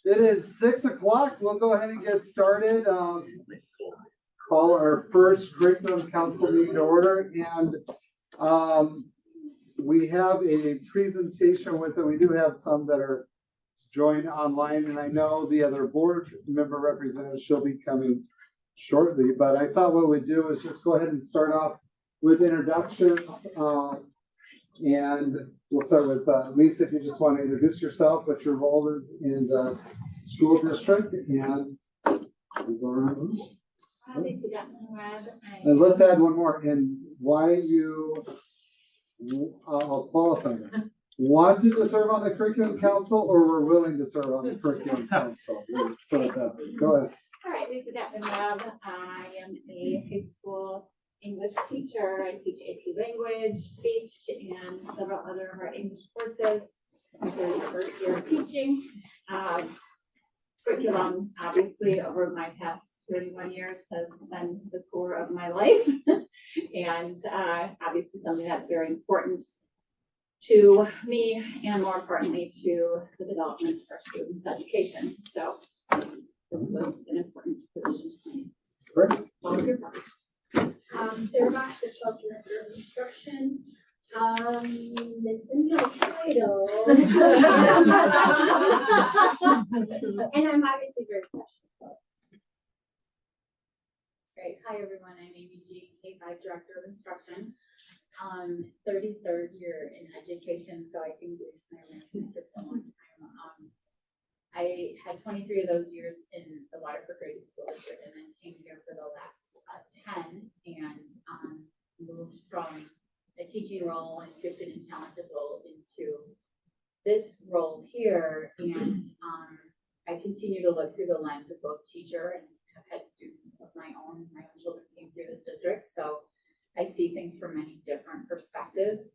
It is 6 o'clock. We'll go ahead and get started. Call our first curriculum council meeting to order, and we have a presentation with it. We do have some that are joined online, and I know the other board member representatives should be coming shortly, but I thought what we'd do is just go ahead and start off with introductions. And we'll start with Lisa, if you just want to introduce yourself, what your role is in the school district, and we'll go around. Lisa Detman-Webb. And let's add one more, and why you, I'll qualify that. Wanted to serve on the curriculum council, or were willing to serve on the curriculum council? Go ahead. All right, Lisa Detman-Webb. I am a high school English teacher. I teach AP language, speech, and several other of our English courses. My 31st year of teaching. Curriculum, obviously, over my past 31 years has been the core of my life. And obviously something that's very important to me, and more importantly to the development of our students' education. So this was an important position for me. Great. Volunteer. Sarah Bosch, the Director of Instruction. It's in my title. And I'm obviously very passionate. Great. Hi, everyone. I'm Amy G, K-5 Director of Instruction. 33rd year in education, so I think it took a long time. I had 23 of those years in the Waterford Graded School District, and then came here for the last 10, and moved from a teaching role and gifted and talented role into this role here. And I continue to look through the lens of both teacher and have had students of my own children came through this district. So I see things from many different perspectives.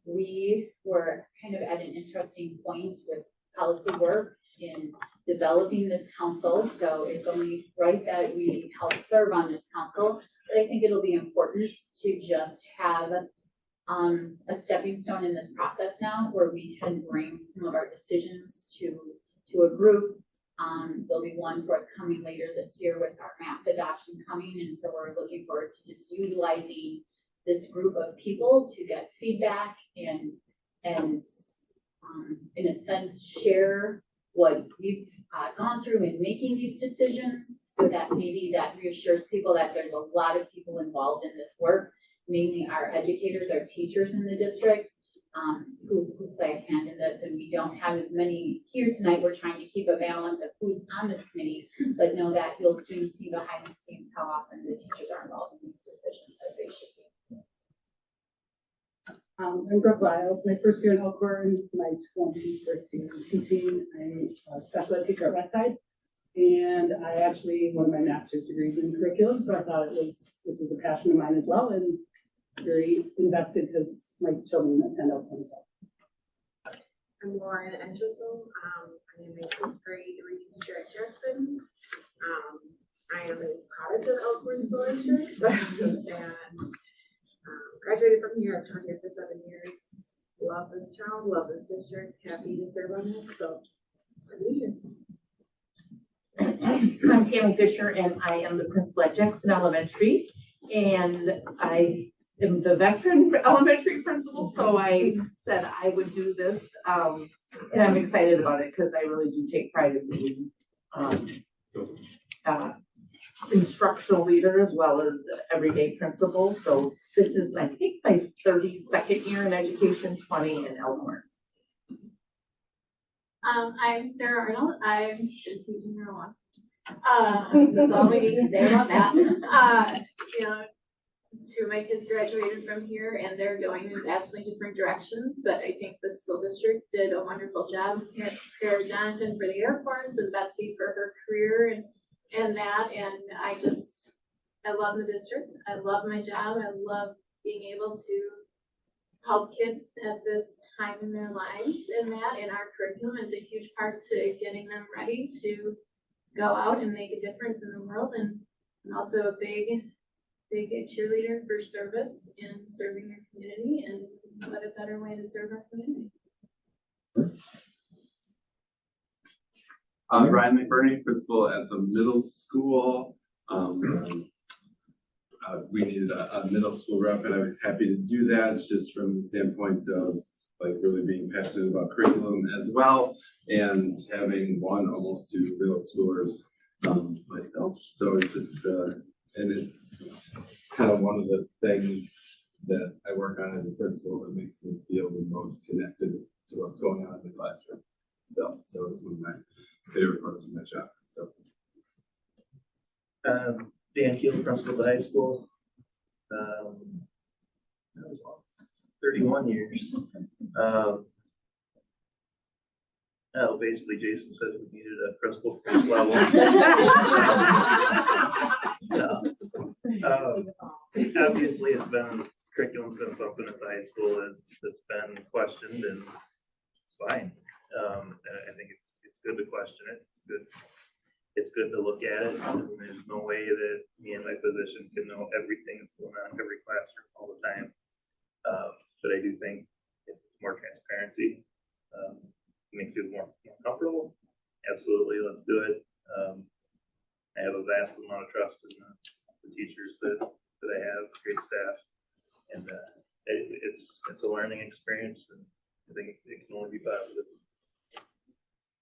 We were kind of at an interesting point with policy work in developing this council. So it's only right that we help serve on this council. But I think it'll be important to just have a stepping stone in this process now, where we can bring some of our decisions to a group. There'll be one forthcoming later this year with our MAP adoption coming, and so we're looking forward to just utilizing this group of people to get feedback and in a sense share what we've gone through in making these decisions, so that maybe that reassures people that there's a lot of people involved in this work, mainly our educators, our teachers in the district, who play a hand in this. And we don't have as many here tonight. We're trying to keep a balance of who's on this committee, but know that you'll soon see behind the scenes how often the teachers are involved in these decisions as they should be. I'm Brooke Lyles, my first year in Elkhorn, my 21st year in teaching. I'm a special ed teacher at Westside, and I actually one of my master's degrees in curriculum, so I thought this is a passion of mine as well, and very invested because my children attend Elkhorn as well. I'm Lauren Entwistle. I am a 6th grade reading teacher at Jackson. I am a product of Elkhorn School District and graduated from here. I've taught here for 7 years. Love this town, love this district. Happy to serve on it. So I'm Tammy Fisher, and I am the principal at Jackson Elementary, and I am the veteran elementary principal, so I said I would do this, and I'm excited about it because I really do take pride in being instructional leader as well as everyday principal. So this is, I think, my 32nd year in education, 20 in Elkhorn. I'm Sarah Arnold. I've been teaching for a while. That's all we need to say about that. Two of my kids graduated from here, and they're going in vastly different directions, but I think the school district did a wonderful job here. Prepare Jonathan for the Air Force and Betsy for her career and that, and I love the district. I love my job. I love being able to help kids at this time in their lives, and our curriculum is a huge part to getting them ready to go out and make a difference in the world, and also a big cheerleader for service and serving your community, and what a better way to serve our community. Brian McBurney, principal at the middle school. We needed a middle school rep, and I was happy to do that. It's just from the standpoint of like really being passionate about curriculum as well, and having almost two middle schoolers myself. So it's just and it's kind of one of the things that I work on as a principal that makes me feel the most connected to what's going on in the classroom still. So it's one of my favorite parts of my job. So Dan Keel, principal of the high school. That was long, 31 years. Basically, Jason said we needed a principal for each level. Obviously, curriculum's been something at the high school that's been questioned, and it's fine. And I think it's good to question it. It's good to look at it. And there's no way that me in my position can know everything that's going on in every classroom all the time. But I do think it's more transparency. It makes you more comfortable. Absolutely, let's do it. I have a vast amount of trust in the teachers that I have, great staff, and it's a learning experience, and I think it can only be positive.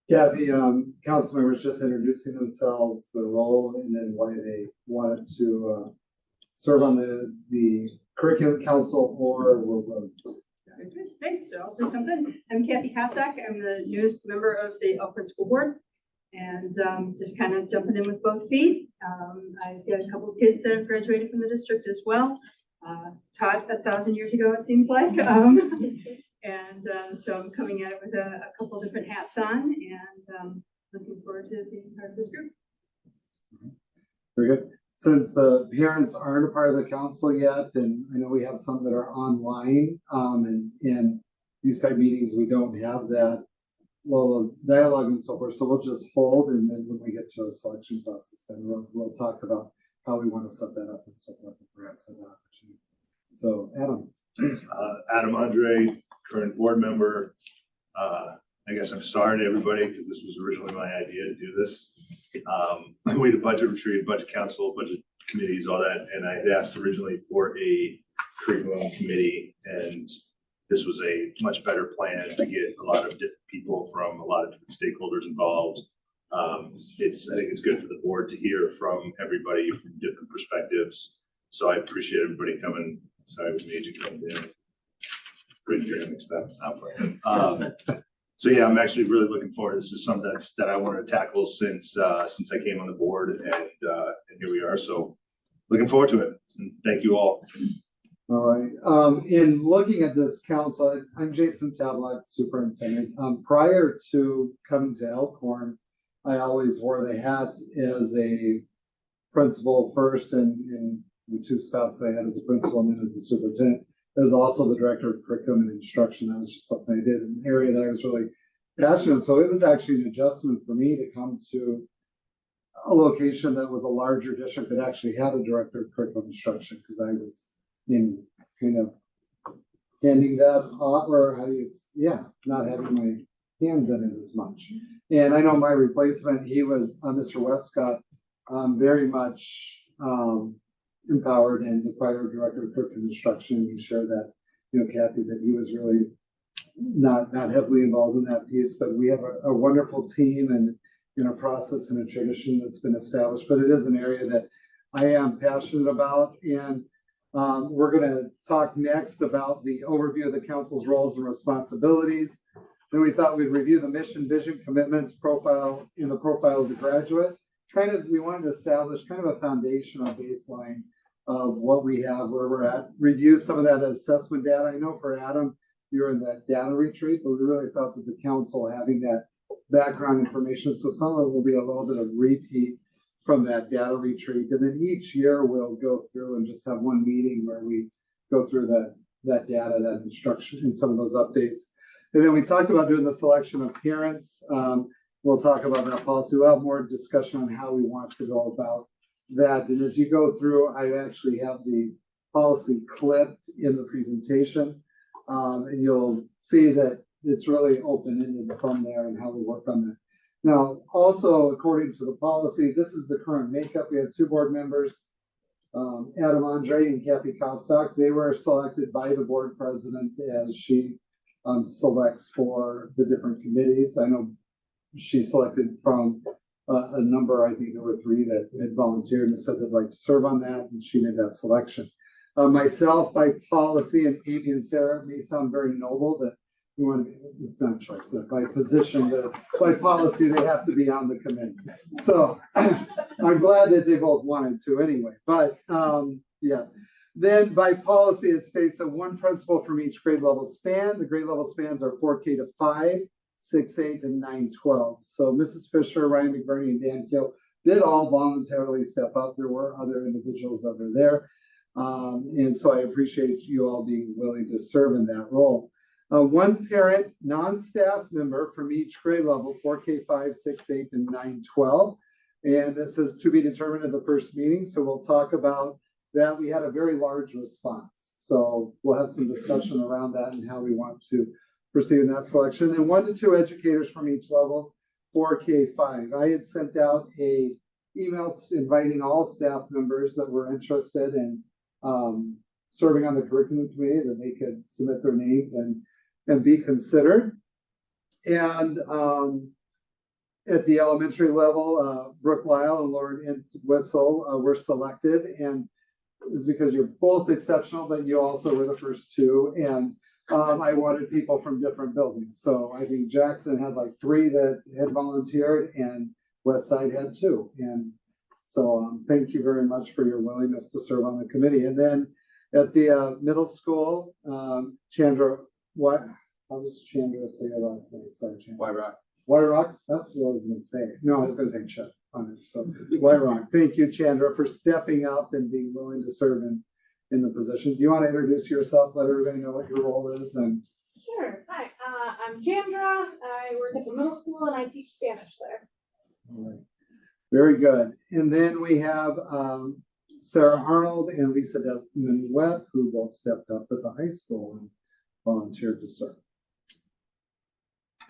Yeah, the council members just introducing themselves, the role, and then why they wanted to serve on the curriculum council or will vote. Thanks, so I'll just jump in. I'm Kathy Kostak. I'm the newest member of the Elkhorn School Board, and just kind of jumping in with both feet. I've got a couple of kids that have graduated from the district as well. Taught 1,000 years ago, it seems like. So I'm coming at it with a couple different hats on, and looking forward to being part of this group. Very good. Since the parents aren't a part of the council yet, and I know we have some that are online, and in these type of meetings, we don't have that level of dialogue and so forth. So we'll just hold, and then when we get to a selection process, then we'll talk about how we want to set that up and so forth, and perhaps have an opportunity. So Adam. Adam Andre, current board member. I guess I'm sorry to everybody because this was originally my idea to do this. We had a budget retreat, budget council, budget committees, all that, and I had asked originally for a curriculum committee, and this was a much better plan to get a lot of different people from a lot of different stakeholders involved. I think it's good for the board to hear from everybody from different perspectives. So I appreciate everybody coming. Sorry, we made you come in. Great hearing stuff. So yeah, I'm actually really looking forward. This is something that I wanted to tackle since I came on the board, and here we are. So looking forward to it. And thank you all. All right. In looking at this council, I'm Jason Tablet, superintendent. Prior to coming to Elkhorn, I always wore the hat as a principal first, and the two stops I had as a principal and then as a superintendent. As also the director of curriculum and instruction. That was just something I did in an area that I was really passionate. So it was actually an adjustment for me to come to a location that was a larger district that actually had a director of curriculum instruction, because I was in kind of handing that off, or not having my hands in it as much. And I know my replacement, he was Mr. Westcott, very much empowered, and the prior director of curriculum instruction, he shared that, Kathy, that he was really not heavily involved in that piece, but we have a wonderful team and a process and a tradition that's been established. But it is an area that I am passionate about, and we're going to talk next about the overview of the council's roles and responsibilities. Then we thought we'd review the mission, vision, commitments, profile of the graduate. We wanted to establish kind of a foundational baseline of what we have, where we're at, review some of that assessment data. I know for Adam, you're in that data retreat, but we really felt that the council having that background information, so some of it will be a little bit of repeat from that data retreat. And then each year we'll go through and just have one meeting where we go through that data, that instruction, and some of those updates. And then we talked about doing the selection of parents. We'll talk about that policy. We'll have more discussion on how we want to go about that. And as you go through, I actually have the policy clipped in the presentation. And you'll see that it's really open-ended from there and how we work on Now, also according to the policy, this is the current makeup. We have 2 board members, Adam Andre and Kathy Kostock. They were selected by the board president as she selects for the different committees. I know she selected from a number, I think there were 3 that had volunteered and said they'd like to serve on that, and she made that selection. Myself, by policy, and Amy and Sarah, it may sound very noble that we want to, it's not a choice, that by position, by policy, they have to be on the committee. So I'm glad that they both wanted to anyway, but yeah. Then by policy, it states that 1 principal from each grade level span. The grade level spans are 4K to 5, 6, 8, and 9, 12. So Mrs. Fisher, Ryan McBurney, and Dan Kill did all voluntarily step up. There were other individuals that were there. And so I appreciate you all being willing to serve in that role. 1 parent, non-staff member from each grade level, 4K, 5, 6, 8, and 9, 12. And this is to be determined at the first meeting. So we'll talk about that. We had a very large response. So we'll have some discussion around that and how we want to proceed in that selection. And 1 to 2 educators from each level, 4K, 5. I had sent out a email inviting all staff members that were interested in serving on the curriculum committee, that they could submit their names and be considered. And at the elementary level, Brooke Lyle and Lauren Whistle were selected, and it was because you're both exceptional, but you also were the first 2. And I wanted people from different buildings. So I think Jackson had like 3 that had volunteered, and Westside had 2. And so thank you very much for your willingness to serve on the committee. And then at the middle school, Chandra, how does Chandra say your last name? Sorry, Chandra. Wyrock, that's what I was going to say. No, I was going to say Chuck on it. So Wyrock, thank you, Chandra, for stepping up and being willing to serve in the position. Do you want to introduce yourself? Let everybody know what your role is. And Sure. Hi, I'm Chandra. I work at the middle school and I teach Spanish there. all right. Very good. And then we have Sarah Arnold and Lisa Desmond Webb, who both stepped up at the high school and volunteered to serve.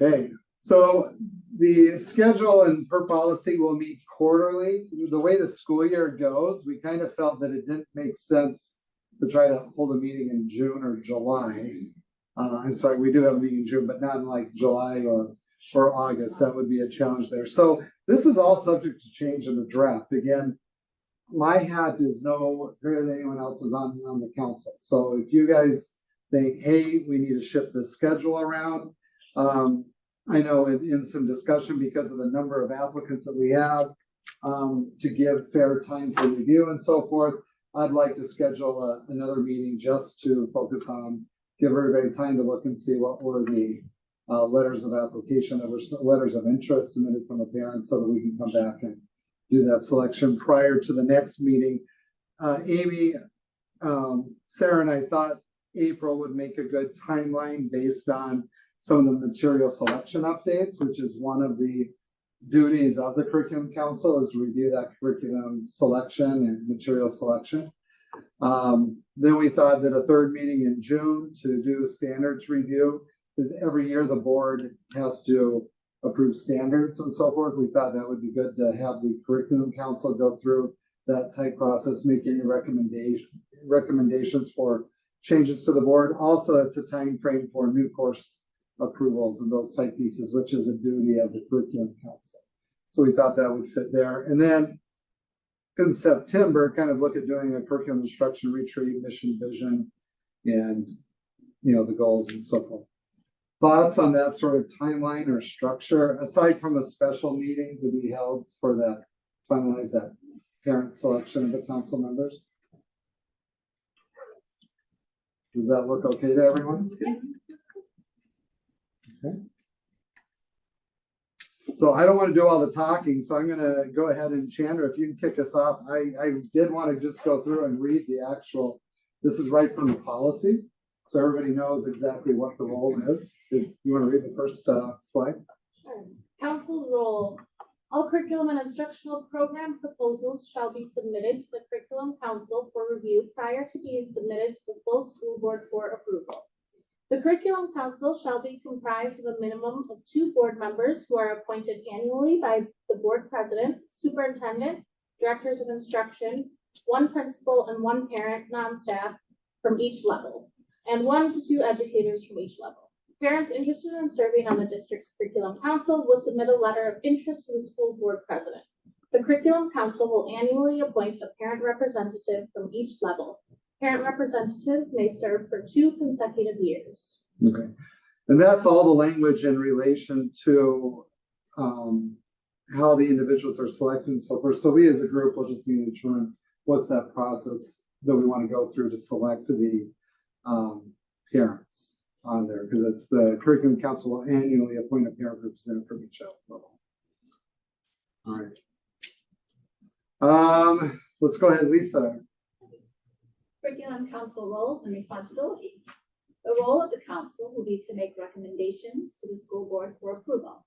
Okay, so the schedule and per policy will meet quarterly. The way the school year goes, we kind of felt that it didn't make sense to try to hold a meeting in June or July. I'm sorry, we do have a meeting in June, but not in like July or August. That would be a challenge there. So this is all subject to change in the draft. Again, my hat is no greater than anyone else's on the council. So if you guys think, hey, we need to shift the schedule around, I know in some discussion, because of the number of applicants that we have, to give fair time for review and so forth, I'd like to schedule another meeting just to focus on, give everybody time to look and see what were the letters of application, that were letters of interest submitted from the parents, so that we can come back and do that selection prior to the next meeting. Amy, Sarah and I thought April would make a good timeline based on some of the material selection updates, which is one of the duties of the curriculum council, is to review that curriculum selection and material selection. Then we thought that a third meeting in June to do standards review, because every year the board has to approve standards and so forth. We thought that would be good to have the curriculum council go through that type process, make any recommendations for changes to the board. Also, it's a time frame for new course approvals and those type pieces, which is a duty of the curriculum council. So we thought that would fit there. And then in September, kind of look at doing a curriculum instruction retreat, mission, vision, and the goals and so forth. Thoughts on that sort of timeline or structure, aside from a special meeting to be held for that, finalize that parent selection of the council members? Does that look okay to everyone? Okay. So I don't want to do all the talking, so I'm going to go ahead and Chandra, if you can kick us off. I did want to just go through and read the actual, this is right from the policy, so everybody knows exactly what the role is. If you want to read the first slide. Sure. Council's role. All curriculum and instructional program proposals shall be submitted to the curriculum council for review prior to being submitted to the full school board for approval. The Curriculum Council shall be comprised of a minimum of 2 board members who are appointed annually by the board president, superintendent, directors of instruction, 1 principal and 1 parent, non-staff from each level, and 1 to 2 educators from each level. Parents interested in serving on the district's Curriculum Council will submit a letter of interest to the school board president. The Curriculum Council will annually appoint a parent representative from each level. Parent representatives may serve for 2 consecutive years. Okay. And that's all the language in relation to how the individuals are selected and so forth. So we as a group will just need to determine what's that process that we want to go through to select the parents on there, because it's the Curriculum Council will annually appoint a parent representative from each level. All right. Let's go ahead, Lisa. Curriculum Council roles and responsibilities. The role of the council will be to make recommendations to the school board for approval.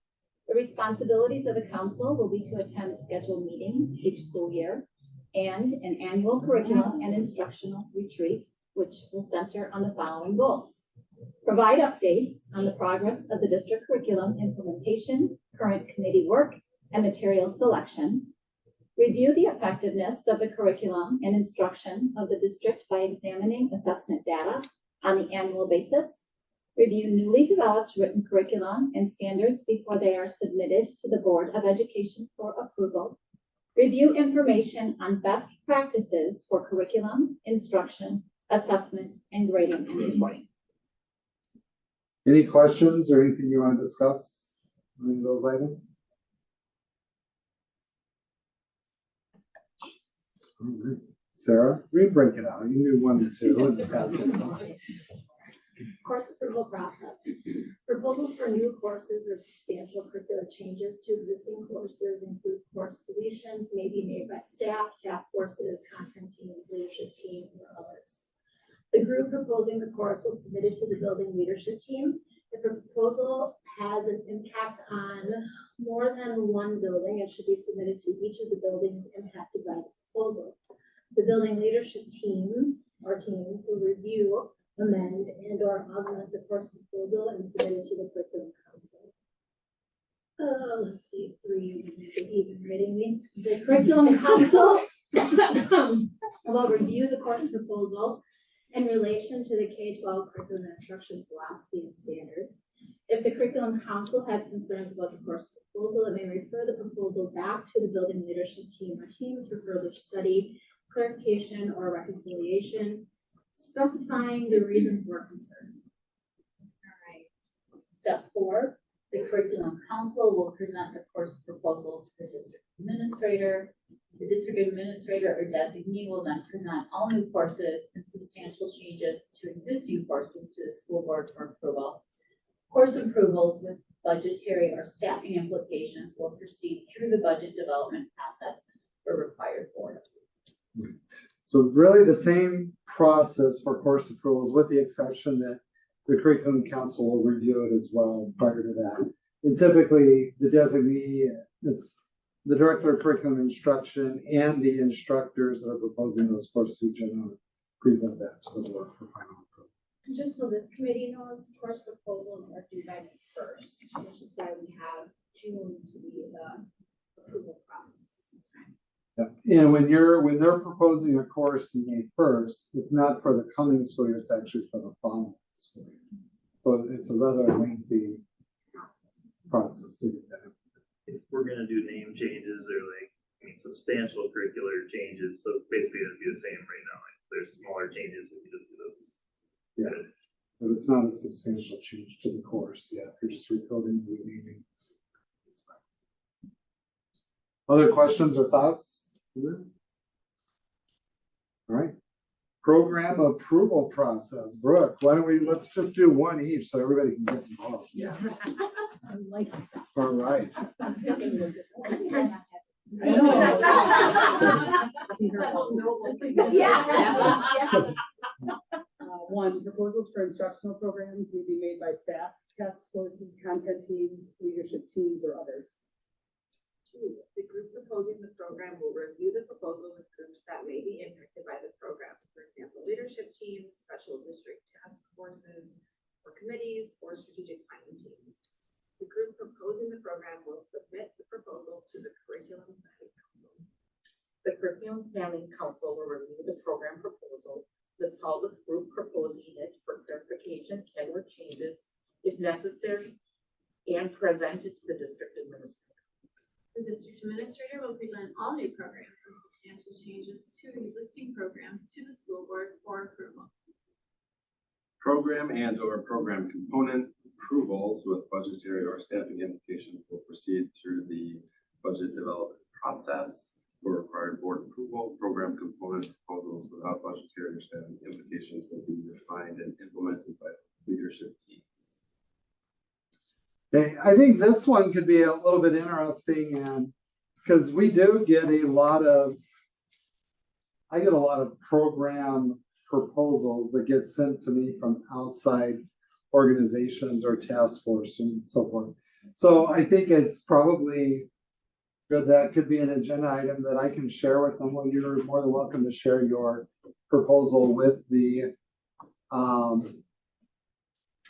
The responsibilities of the council will be to attend scheduled meetings each school year and an annual curriculum and instructional retreat, which will center on the following goals. Provide updates on the progress of the district curriculum implementation, current committee work, and material selection. Review the effectiveness of the curriculum and instruction of the district by examining assessment data on the annual basis. Review newly developed written curriculum and standards before they are submitted to the Board of Education for approval. Review information on best practices for curriculum, instruction, assessment, and grading and reporting. Any questions or anything you want to discuss on any of those items? All right. Sarah, break it out. You knew 1 and 2 in the past. Course approval process. Proposals for new courses or substantial curricular changes to existing courses include course deletions may be made by staff, task forces, content teams, leadership teams, or others. The group proposing the course will submit it to the building leadership team. If a proposal has an impact on more than 1 building, it should be submitted to each of the buildings impacted by the proposal. The building leadership team or teams will review, amend, and/or augment the course proposal and submit it to the Curriculum Council. Let's see, 3, even reading me. The Curriculum Council will review the course proposal in relation to the K-12 curriculum instruction philosophy and standards. If the Curriculum Council has concerns about the course proposal, it may refer the proposal back to the building leadership team or teams for further study, clarification, or reconciliation, specifying the reason for concern. All right. Step 4, the Curriculum Council will present the course proposals to the district administrator. The district administrator or designee will then present all new courses and substantial changes to existing courses to the school board for approval. Course approvals with budgetary or staffing implications will proceed through the budget development process for required board approval. So really the same process for course approvals, with the exception that the Curriculum Council will review it as well prior to that. And typically the designee, it's the director of curriculum instruction and the instructors that are proposing those courses who generally present that to the board for final approval. Just so this committee knows, course proposals are due by May 1st, which is why we have June to be the approval process. Yeah. And when they're proposing a course in May 1st, it's not for the coming school year, it's actually for the following school year. So it's a rather lengthy process to do that. If we're gonna do name changes or substantial curricular changes, so it's basically gonna be the same right now. If there's smaller changes, we can just do those. Yeah, but it's not a substantial change to the course. Yeah, if you're just recoding, renaming, it's fine. Other questions or thoughts? All right. Program approval process. Brooke, let's just do 1 each so everybody can get involved. Yeah. I like it. All right. Yeah. 1, proposals for instructional programs may be made by staff, task forces, content teams, leadership teams, or others. 2, the group proposing the program will review the proposal with groups that may be impacted by the program. For example, leadership teams, special district task forces, or committees, or strategic planning teams. The group proposing the program will submit the proposal to the Curriculum Planning Council. The Curriculum Planning Council will review the program proposal, consult with group proposing it for clarification and or changes if necessary, and present it to the district administrator. The district administrator will present all new programs and substantial changes to existing programs to the school board for approval. Program and or program component approvals with budgetary or staffing implications will proceed through the budget development process. For required board approval, program component proposals without budgetary or staffing implications will be refined and implemented by leadership teams. Okay, I think this one could be a little bit interesting, and because we do get I get a lot of program proposals that get sent to me from outside organizations or task force and so forth. So I think it's probably good that could be an agenda item that I can share with them. Well, you're more than welcome to share your proposal with the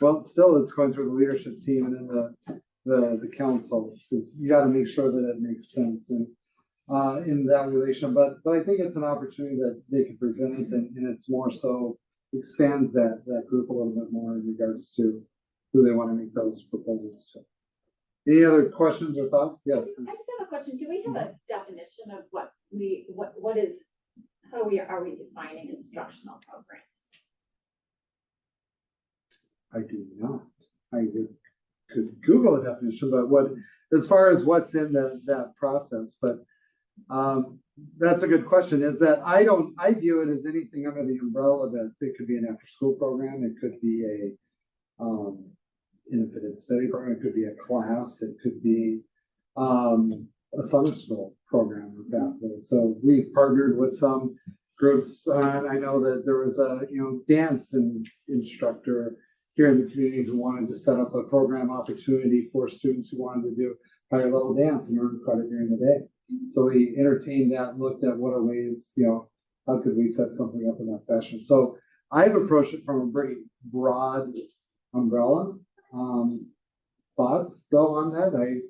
well, still it's going through the leadership team and then the council, because you got to make sure that it makes sense and in that relation. But I think it's an opportunity that they can present it, and it's more so expands that group a little bit more in regards to who they want to make those proposals to. Any other questions or thoughts? Yes. I just have a question. Do we have a definition of what is, are we defining instructional programs? I do not. I could Google a definition, but as far as what's in that process, but that's a good question. Is that I view it as anything under the umbrella that it could be an after-school program, it could be a independent study program, it could be a class, it could be a summer school program or pathway. So we partnered with some groups. I know that there was a dance instructor here in the community who wanted to set up a program opportunity for students who wanted to do higher level dance and earn credit during the day. So we entertained that and looked at what are ways, how could we set something up in that fashion. So I've approached it from a pretty broad umbrella. Thoughts though on that? I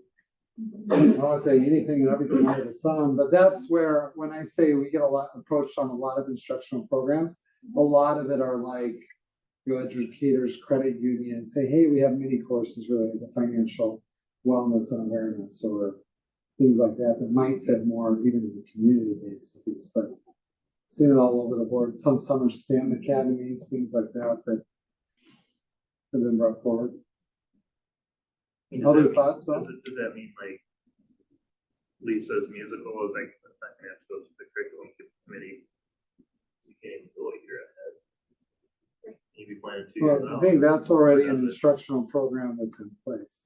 don't want to say anything and everything under the sun, but that's where, when I say we get approached on a lot of instructional programs, a lot of it are like, educators, credit unions say, hey, we have many courses related to financial wellness and awareness, or things like that might fit more even in the community-based piece. But seeing it all over the board, some summer STEM academies, things like that have been brought forward. Other thoughts? Does that mean like Lisa's musical is like that's not gonna have to go through the curriculum committee? You can't even go a year ahead. You be planning 2 years out. I think that's already an instructional program that's in place.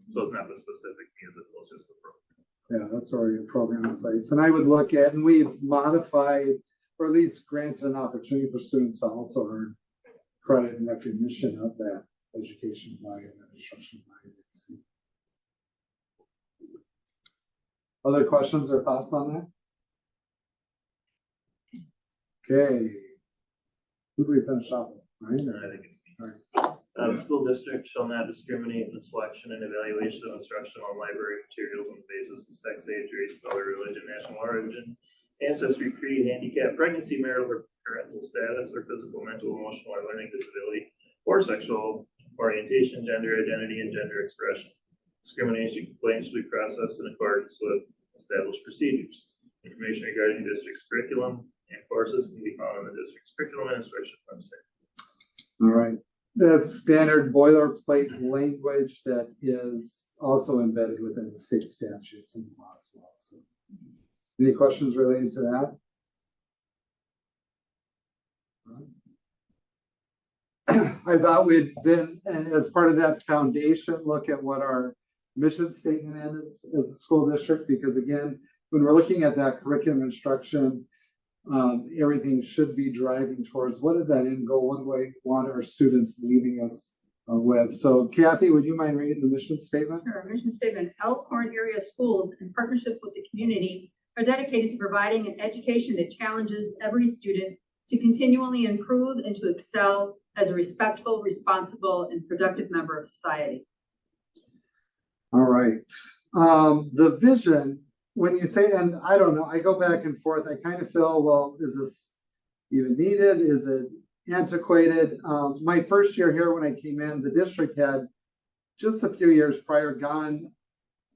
So it's not the specific musical, it's just the program. Yeah, that's already a program in place. And I would look at, and we've modified, or at least granted an opportunity for students to also earn credit and recognition of that education by and that instruction by. Other questions or thoughts on that? Okay. Who do we finish off with? Right? I think it's me. The school district shall not discriminate in the selection and evaluation of instructional and library materials on the basis of sex, age, race, color, religion, national origin, ancestry, creed, handicap, pregnancy, marital or parental status, or physical, mental, emotional, or learning disability, or sexual orientation, gender identity, and gender expression. Discrimination complaints should be processed in accordance with established procedures. Information regarding the district's curriculum and courses can be found on the district's curriculum administration website. All right. That's standard boilerplate language that is also embedded within the state statutes and law as well. So, any questions related to that? I thought we'd then, as part of that foundation, look at what our mission statement is as a school district, because again, when we're looking at that curriculum instruction, everything should be driving towards what is that end goal? What do we want our students leaving us with? So Kathy, would you mind reading the mission statement? Sure. Mission statement: Elkhorn area schools in partnership with the community are dedicated to providing an education that challenges every student to continually improve and to excel as a respectful, responsible, and productive member of society. All right. The vision, when you say, and I don't know, I go back and forth. I kind of feel, well, is this even needed? Is it antiquated? My first year here when I came in, the district had just a few years prior gone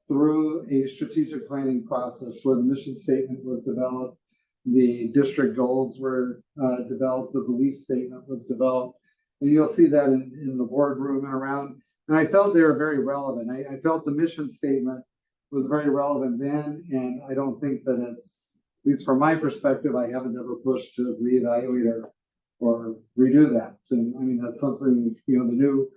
through a strategic planning process where the mission statement was developed, the district goals were developed, the belief statement was developed. And you'll see that in the boardroom and around. And I felt they were very relevant. I felt the mission statement was very relevant then. And I don't think that it's, at least from my perspective, I haven't ever pushed to reevaluate or redo that. And I mean, that's something, the new,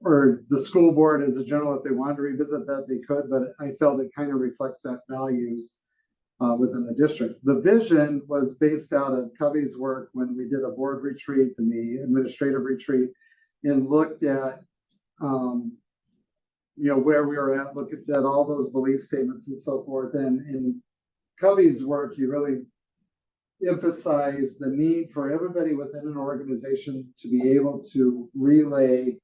or the school board as a general, if they wanted to revisit that, they could, but I felt it kind of reflects that values within the district. The vision was based out of Covey's work when we did a board retreat and the administrative retreat and looked at, where we were at, looked at all those belief statements and so forth. And in Covey's work, you really emphasize the need for everybody within an organization to be able to relay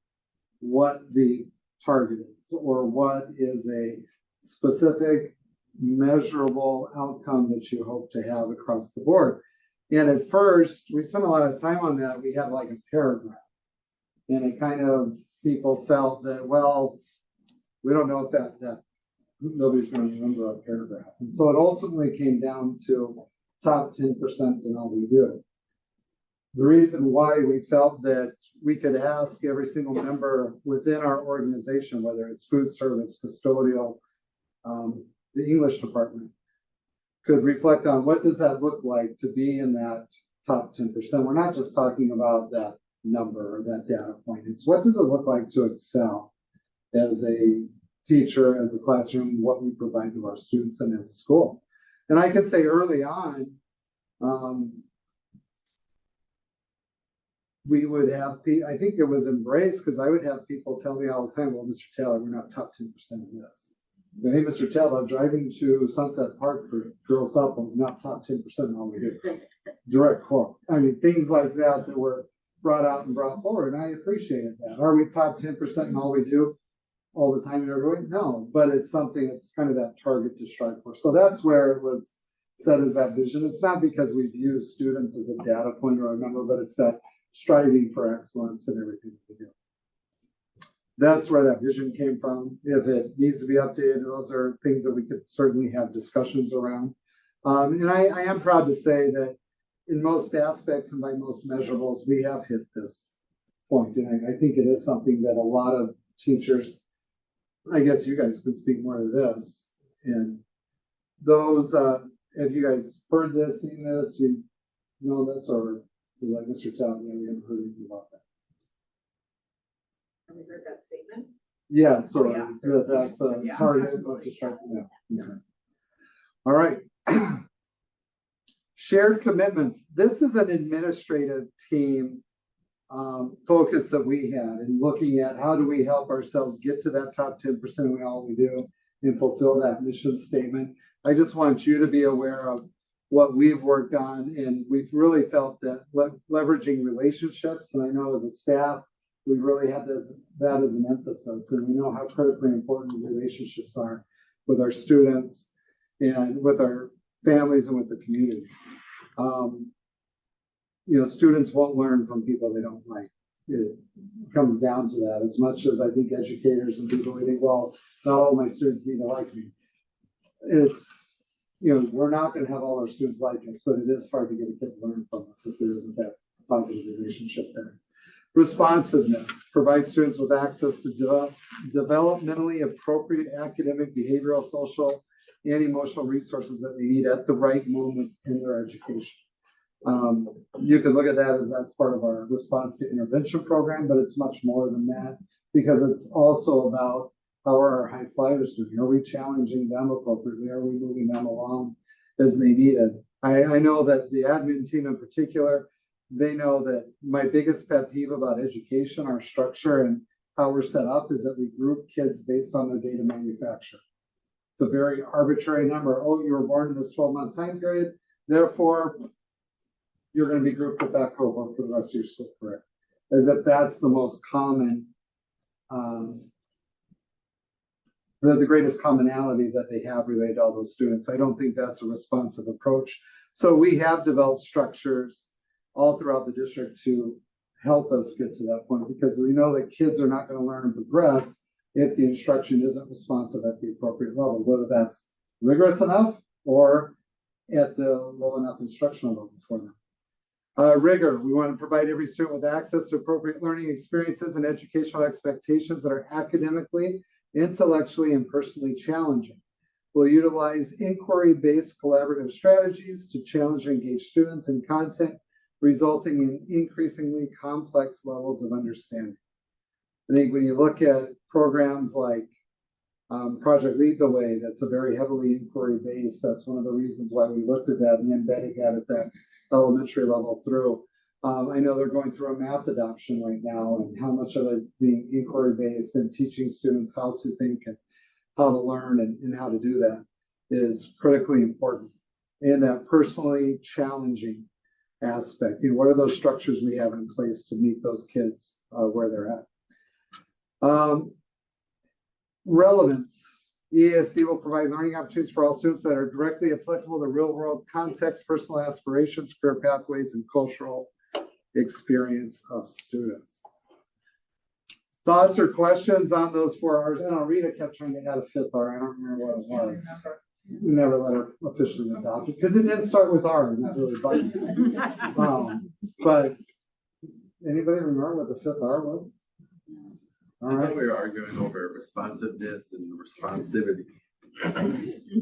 what the target is or what is a specific measurable outcome that you hope to have across the board. And at first, we spent a lot of time on that. We had like a paragraph. And it kind of, people felt that, well, we don't know if that nobody's going to remember a paragraph. And so it ultimately came down to top 10% in all we do. The reason why we felt that we could ask every single member within our organization, whether it's food service, custodial, the English department, could reflect on what does that look like to be in that top 10%. We're not just talking about that number or that data point. It's what does it look like to excel as a teacher, as a classroom, what we provide to our students and as a school. And I can say early on, we would have, I think it was embraced because I would have people tell me all the time, well, Mr. Taylor, we're not top 10% of this. But, hey, Mr. Taylor, driving to Sunset Park for girls softball is not top 10% of all we do. Direct quote. I mean, things like that were brought out and brought forward, and I appreciated that. Are we top 10% in all we do all the time in every way? No, but it's something, it's kind of that target to strive for. So that's where it was set as that vision. It's not because we view students as a data point or a number, but it's that striving for excellence in everything we do. That's where that vision came from. If it needs to be updated, those are things that we could certainly have discussions around. And I am proud to say that in most aspects and by most measurables, we have hit this point. And I think it is something that a lot of teachers, I guess you guys could speak more to this. And those, have you guys heard this, seen this, you know this, or was like Mr. Town, we haven't heard anything about that? Have we heard that statement? Yeah, so Oh, yeah. that's a Yeah, target. absolutely. Yeah. Okay. All right. Shared commitments. This is an administrative team focus that we had in looking at how do we help ourselves get to that top 10% of all we do and fulfill that mission statement. I just want you to be aware of what we've worked on, and we've really felt that leveraging relationships, and I know as a staff, we really had that as an emphasis, and we know how critically important relationships are with our students and with our families and with the community. Students won't learn from people they don't like. It comes down to that as much as I think educators and people, we think, well, not all my students need to like me. It's, we're not going to have all our students like us, but it is hard to get a kid to learn from us if there isn't that positive relationship there. Responsiveness, provide students with access to developmentally appropriate academic, behavioral, social, and emotional resources that they need at the right moment in their education. You can look at that as that's part of our response to intervention program, but it's much more than that because it's also about how are our high flyers doing? Are we challenging them appropriately? Are we moving them along as they needed? I know that the admin team in particular, they know that my biggest pet peeve about education, our structure and how we're set up is that we group kids based on their data manufacture. It's a very arbitrary number. Oh, you were born in this 12-month time period. Therefore, you're gonna be grouped with that cohort for the rest of your school career. As if that's the most common, the greatest commonality that they have related to all those students. I don't think that's a responsive approach. So we have developed structures all throughout the district to help us get to that point, because we know that kids are not going to learn and progress if the instruction isn't responsive at the appropriate level, whether that's rigorous enough or at the low enough instructional level for them. Rigor, we want to provide every student with access to appropriate learning experiences and educational expectations that are academically, intellectually, and personally challenging. We'll utilize inquiry-based collaborative strategies to challenge and engage students in content, resulting in increasingly complex levels of understanding. I think when you look at programs like Project Lead the Way, that's a very heavily inquiry-based. That's one of the reasons why we looked at that and embedding that at that elementary level through. I know they're going through a math adoption right now, and how much of it being inquiry-based and teaching students how to think and how to learn and how to do that is critically important. And that personally challenging aspect, what are those structures we have in place to meet those kids where they're at? Relevance. EASD will provide learning opportunities for all students that are directly applicable to real-world context, personal aspirations, career pathways, and cultural experience of students. Thoughts or questions on those 4 R's? I know Rita kept trying to add a 5th R. I don't remember what it was. We never let her officially adopt it because it didn't start with R. It was really bugging. But anybody remember what the 5th R was? All I right. thought we were arguing over responsiveness and responsivity.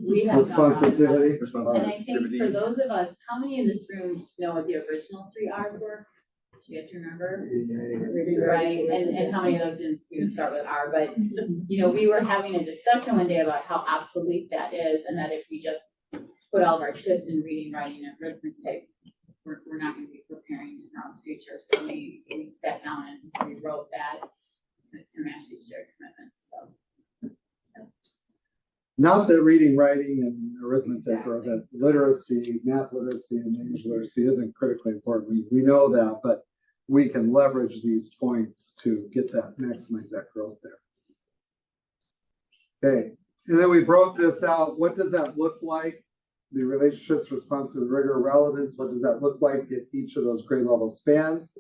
We have Responsitivity. And I think for those of us, how many in this room know what the original 3 R's were? Do you guys remember? Right, and how many of those didn't even start with R, but, we were having a discussion one day about how obsolete that is, and that if we just put all of our chips in reading, writing, and arithmetic, we're not gonna be preparing tomorrow's future, so we sat down and we wrote that to match these shared commitments, so. Not that reading, writing, and arithmetic or that literacy, math literacy, and English literacy isn't critically important. We know that, but we can leverage these points to get that, maximize that growth there. Okay, and then we broke this out. What does that look like? The relationships, response to rigor, relevance. What does that look like at each of those grade level spans?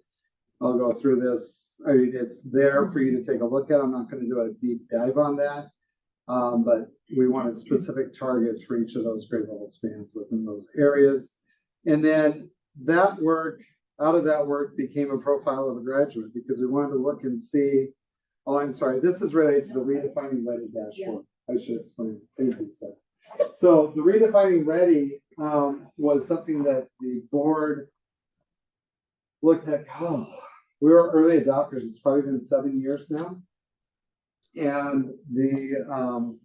I'll go through this. I mean, it's there for you to take a look at. I'm not going to do a deep dive on that. But we wanted specific targets for each of those grade level spans within those areas. And then that work, out of that work became a profile of a graduate, because we wanted to look and see, this is related to the Redefining Ready dashboard. Yeah. I should explain. Thank you, Seth. So the Redefining Ready was something that the board looked at. We were early adopters. It's probably been 7 years now. And the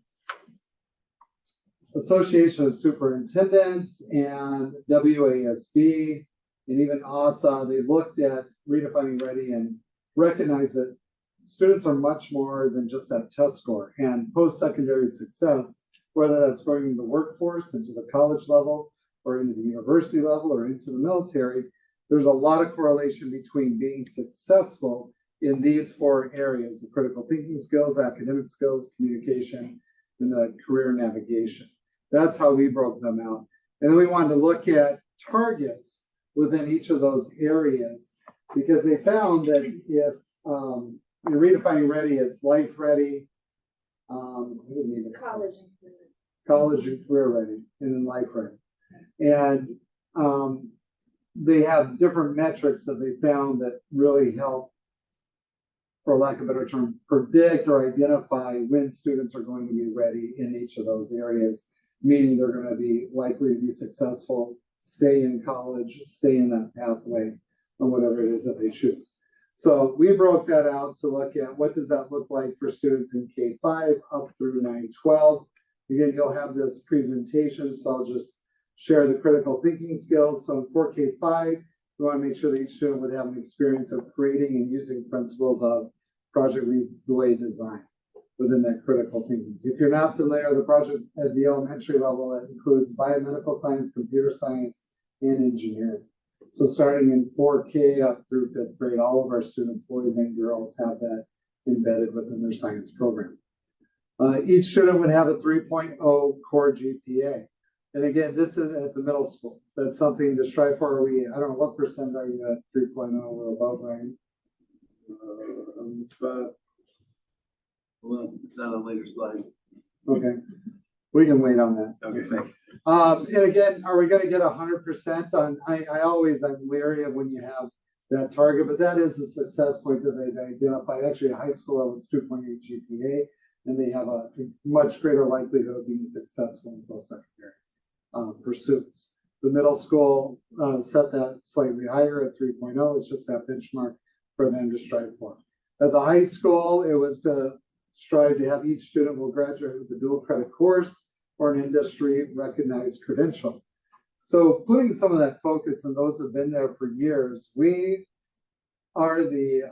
Association of Superintendents and WASB and even ASA, they looked at Redefining Ready and recognized that students are much more than just that test score. And post-secondary success, whether that's going into the workforce, into the college level, or into the university level, or into the military, there's a lot of correlation between being successful in these 4 areas: the critical thinking skills, academic skills, communication, and the career navigation. That's how we broke them out. And then we wanted to look at targets within each of those areas, because they found that if you're Redefining Ready, it's life ready, college and career ready, and then life ready. And they have different metrics that they found that really help, for lack of a better term, predict or identify when students are going to be ready in each of those areas, meaning they're going to be likely to be successful, stay in college, stay in that pathway, or whatever it is that they choose. So we broke that out to look at what does that look like for students in K-5 up through 9-12. Again, you'll have this presentation, so I'll just share the critical thinking skills. So for K-5, we want to make sure that each student would have an experience of creating and using principles of Project Lead the Way design within that critical thinking. If you're not familiar, the project at the elementary level, that includes biomedical science, computer science, and engineering. So starting in 4K up through 5th grade, all of our students, boys and girls, have that embedded within their science program. Each student would have a 3.0 core GPA. And again, this is at the middle school. That's something to strive for. I don't know, what percent are you at 3.0 or above, Ryan? On the spot. Well, it's on a later slide. Okay, we can wait on that. Okay, That's fine. thanks. And again, are we going to get 100% on? I'm leery of when you have that target, but that is the success point that they've identified. Actually, a high school with 2.8 GPA, and they have a much greater likelihood of being successful in post-secondary pursuits. The middle school set that slightly higher at 3.0. It's just that benchmark for them to strive for. At the high school, it was to strive to have each student will graduate with a dual credit course or an industry recognized credential. So putting some of that focus, and those have been there for years, we are the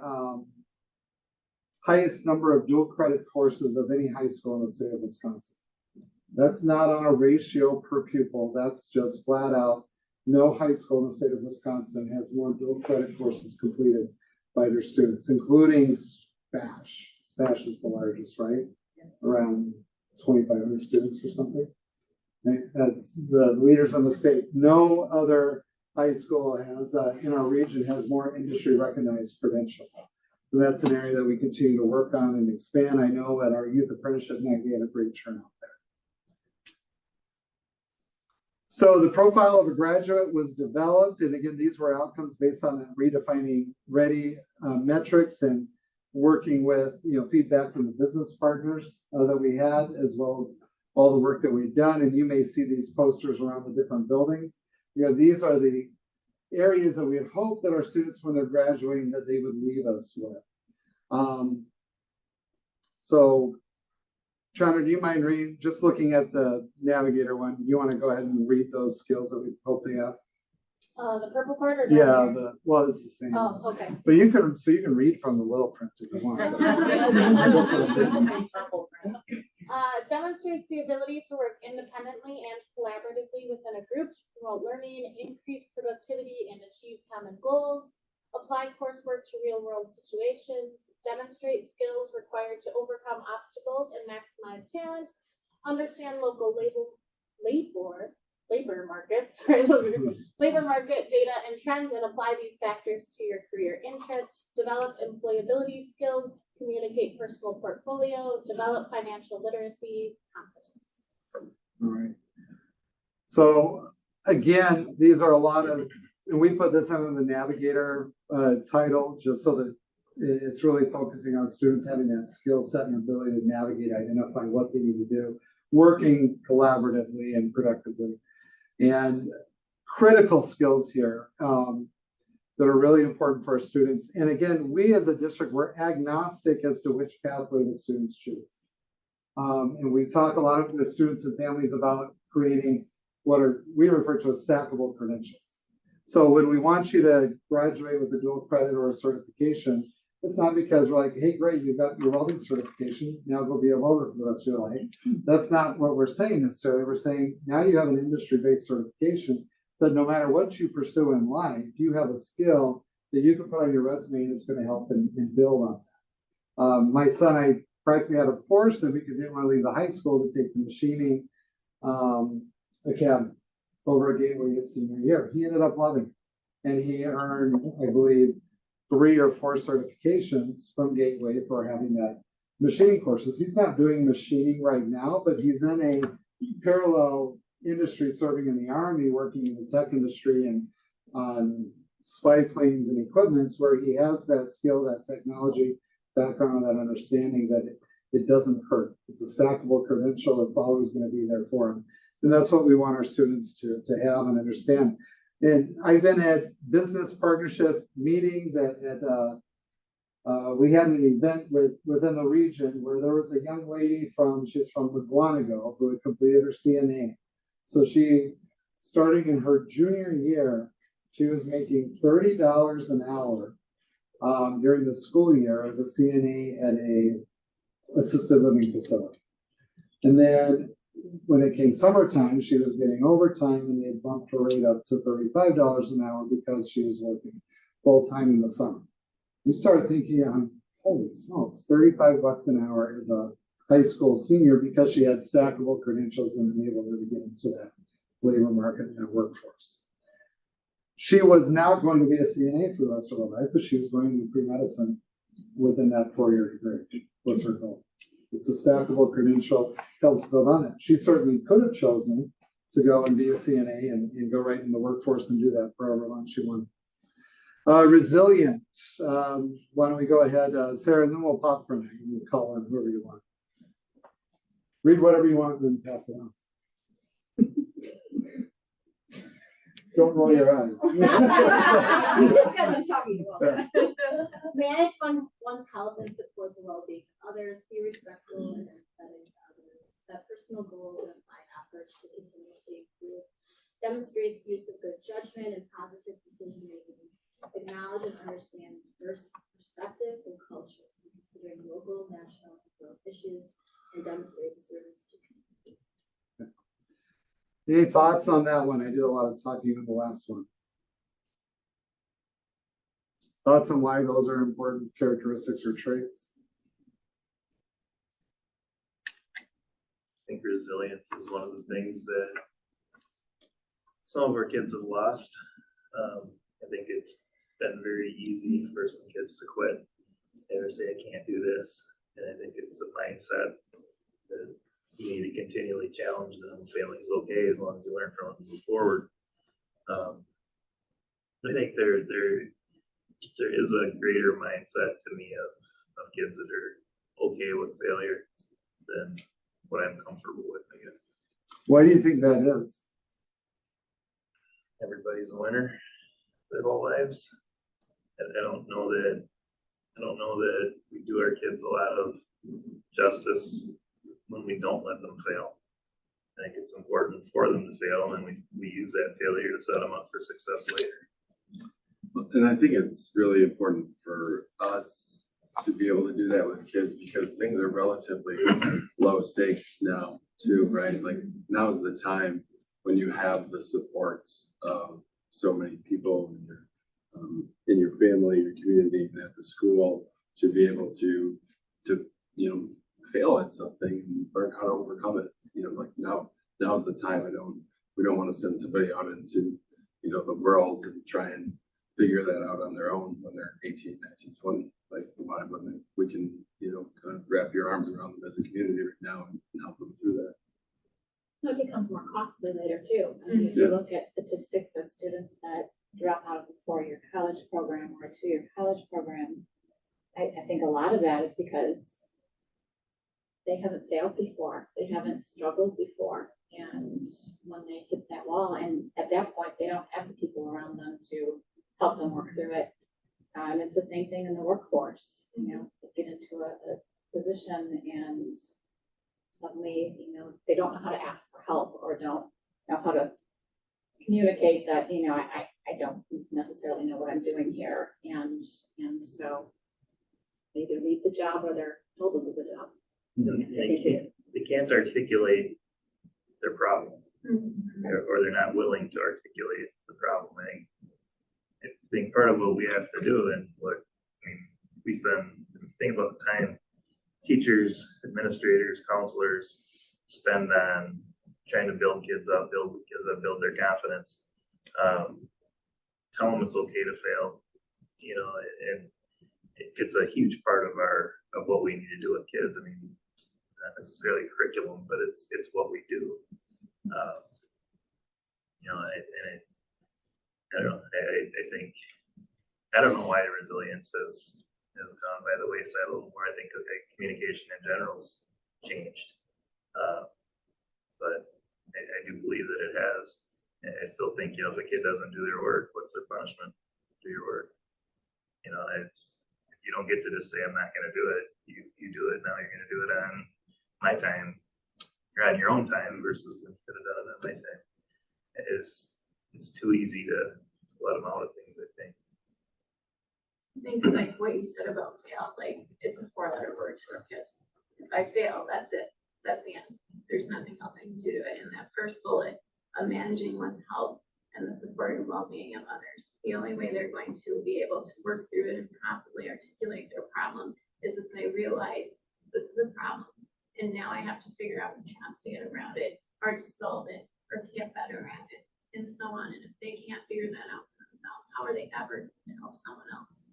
highest number of dual credit courses of any high school in the state of Wisconsin. That's not on a ratio per pupil. That's just flat out. No high school in the state of Wisconsin has more dual credit courses completed by their students, including SPASH. SPASH is the largest, right? Around 2,500 students or something. That's the leaders in the state. No other high school has, in our region, has more industry recognized credentials. So that's an area that we continue to work on and expand. I know at our youth apprenticeship night, we had a great turnout there. So the profile of a graduate was developed, and again, these were outcomes based on that redefining ready metrics and working with feedback from the business partners that we had, as well as all the work that we've done. And you may see these posters around the different buildings. These are the areas that we had hoped that our students, when they're graduating, that they would leave us with. So Chandra, do you mind reading, just looking at the Navigator one, you want to go ahead and read those skills that we hope they have? The purple part or? Yeah, well, it's the same. Oh, okay. But you can read from the little print if you want. Demonstrates the ability to work independently and collaboratively within a group to promote learning, increase productivity, and achieve common goals. Apply coursework to real-world situations. Demonstrate skills required to overcome obstacles and maximize talent. Understand local labor markets, labor market data and trends, and apply these factors to your career interests. Develop employability skills. Communicate personal portfolio. Develop financial literacy competence. All right. So again, these are a lot of, and we put this under the Navigator title just so that it's really focusing on students having that skill set and ability to navigate, identify what they need to do, working collaboratively and productively. And critical skills here that are really important for our students. And again, we as a district, we're agnostic as to which pathway the students choose. And we talk a lot with students and families about creating what we refer to as stackable credentials. So when we want you to graduate with a dual credit or a certification, it's not because we're like, hey, great, you've got your welding certification, now go be a welder for the rest of your life. That's not what we're saying necessarily. We're saying now you have an industry-based certification that no matter what you pursue in life, you have a skill that you can put on your resume and it's going to help and build on that. My son, I practically had to force him because he didn't want to leave the high school to take the machining academy over at Gateway his senior year. He ended up loving it. And he earned, I believe, 3 or 4 certifications from Gateway for having that machining courses. He's not doing machining right now, but he's in a parallel industry serving in the Army, working in the tech industry and on spy planes and equipments where he has that skill, that technology background, that understanding that it doesn't hurt. It's a stackable credential. It's always going to be there for him. And that's what we want our students to have and understand. And I've been at business partnership meetings we had an event within the region where there was a young lady she's from Mugwanago who had completed her CNA. So she, starting in her junior year, she was making $30 an hour during the school year as a CNA at a assisted living facility. And then when it came summertime, she was getting overtime and they bumped her rate up to $35 an hour because she was working full-time in the summer. You start thinking, holy smokes, 35 bucks an hour is a high school senior because she had stackable credentials and enabled her to get into that labor market and that workforce. She was not going to be a CNA for the rest of her life, but she was going to be pre-medicine within that 4-year degree. Was her goal. It's a stackable credential, helps build on it. She certainly could have chosen to go and be a CNA and go right in the workforce and do that for however long she wanted. Resilient. Why don't we go ahead, Sarah, and then we'll pop for now. You can call on whoever you want. Read whatever you want and then pass it on. Don't roll your eyes. We just got done talking about that. Manage one's health and support the well-being of others, be respectful and empathetic to others, set personal goals and apply efforts to continuously improve, demonstrates use of good judgment and positive decision-making, acknowledge and understands diverse perspectives and cultures, considering local, national, and world issues, and demonstrates service to community. Any thoughts on that one? I did a lot of talking on the last one. Thoughts on why those are important characteristics or traits? I think resilience is one of the things that some of our kids have lost. I think it's been very easy for some kids to quit and say, I can't do this. And I think it's a mindset that you need to continually challenge them. Failing's okay as long as you learn from it and move forward. I think there is a greater mindset to me of kids that are okay with failure than what I'm comfortable with, I guess. Why do you think that is? Everybody's a winner their whole lives. And I don't know that we do our kids a lot of justice when we don't let them fail. I think it's important for them to fail, and we use that failure to set them up for success later. And I think it's really important for us to be able to do that with kids because things are relatively low stakes now too, right? Like now's the time when you have the support of so many people in your family, your community, and at the school to be able to fail at something and learn how to overcome it. Like now's the time. We don't want to send somebody out into the world and try and figure that out on their own when they're 18, 19, 20. Like when we can kind of wrap your arms around them as a community right now and help them through that. It becomes more costly later too. I mean, if you look at statistics of students that drop out of a 4-year college program or a 2-year college program, I think a lot of that is because they haven't failed before. They haven't struggled before. And when they hit that wall, and at that point, they don't have the people around them to help them work through it. And it's the same thing in the workforce. They get into a position and suddenly, they don't know how to ask for help or don't know how to communicate that, I don't necessarily know what I'm doing here. And so they either leave the job or they're told to leave the job. They can't articulate their problem, or they're not willing to articulate the problem. I think part of what we have to do, and we think about the time teachers, administrators, counselors spend on trying to build kids up, build their confidence, tell them it's okay to fail, and it's a huge part of what we need to do with kids. I mean, not necessarily curriculum, but it's what we do. I don't know why resilience has gone by the wayside a little more. I think communication in general's changed, but I do believe that it has. And I still think if a kid doesn't do their work, what's their punishment? Do your work. You don't get to just say I'm not going to do it. You do it now. You're going to do it on my time. You're on your own time versus when you could have done it on my time. It's too easy to let them out of things, I think. I think like what you said about fail, like it's a 4-letter word to our kids. If I fail, that's it. That's the end. There's nothing else I can do to it. And that first bullet of managing one's health and the support and well-being of others. The only way they're going to be able to work through it and possibly articulate their problem is if they realize this is a problem. And now I have to figure out the paths to get around it, or to solve it, or to get better at it, and so on. And if they can't figure that out for themselves, how are they ever going to help someone else?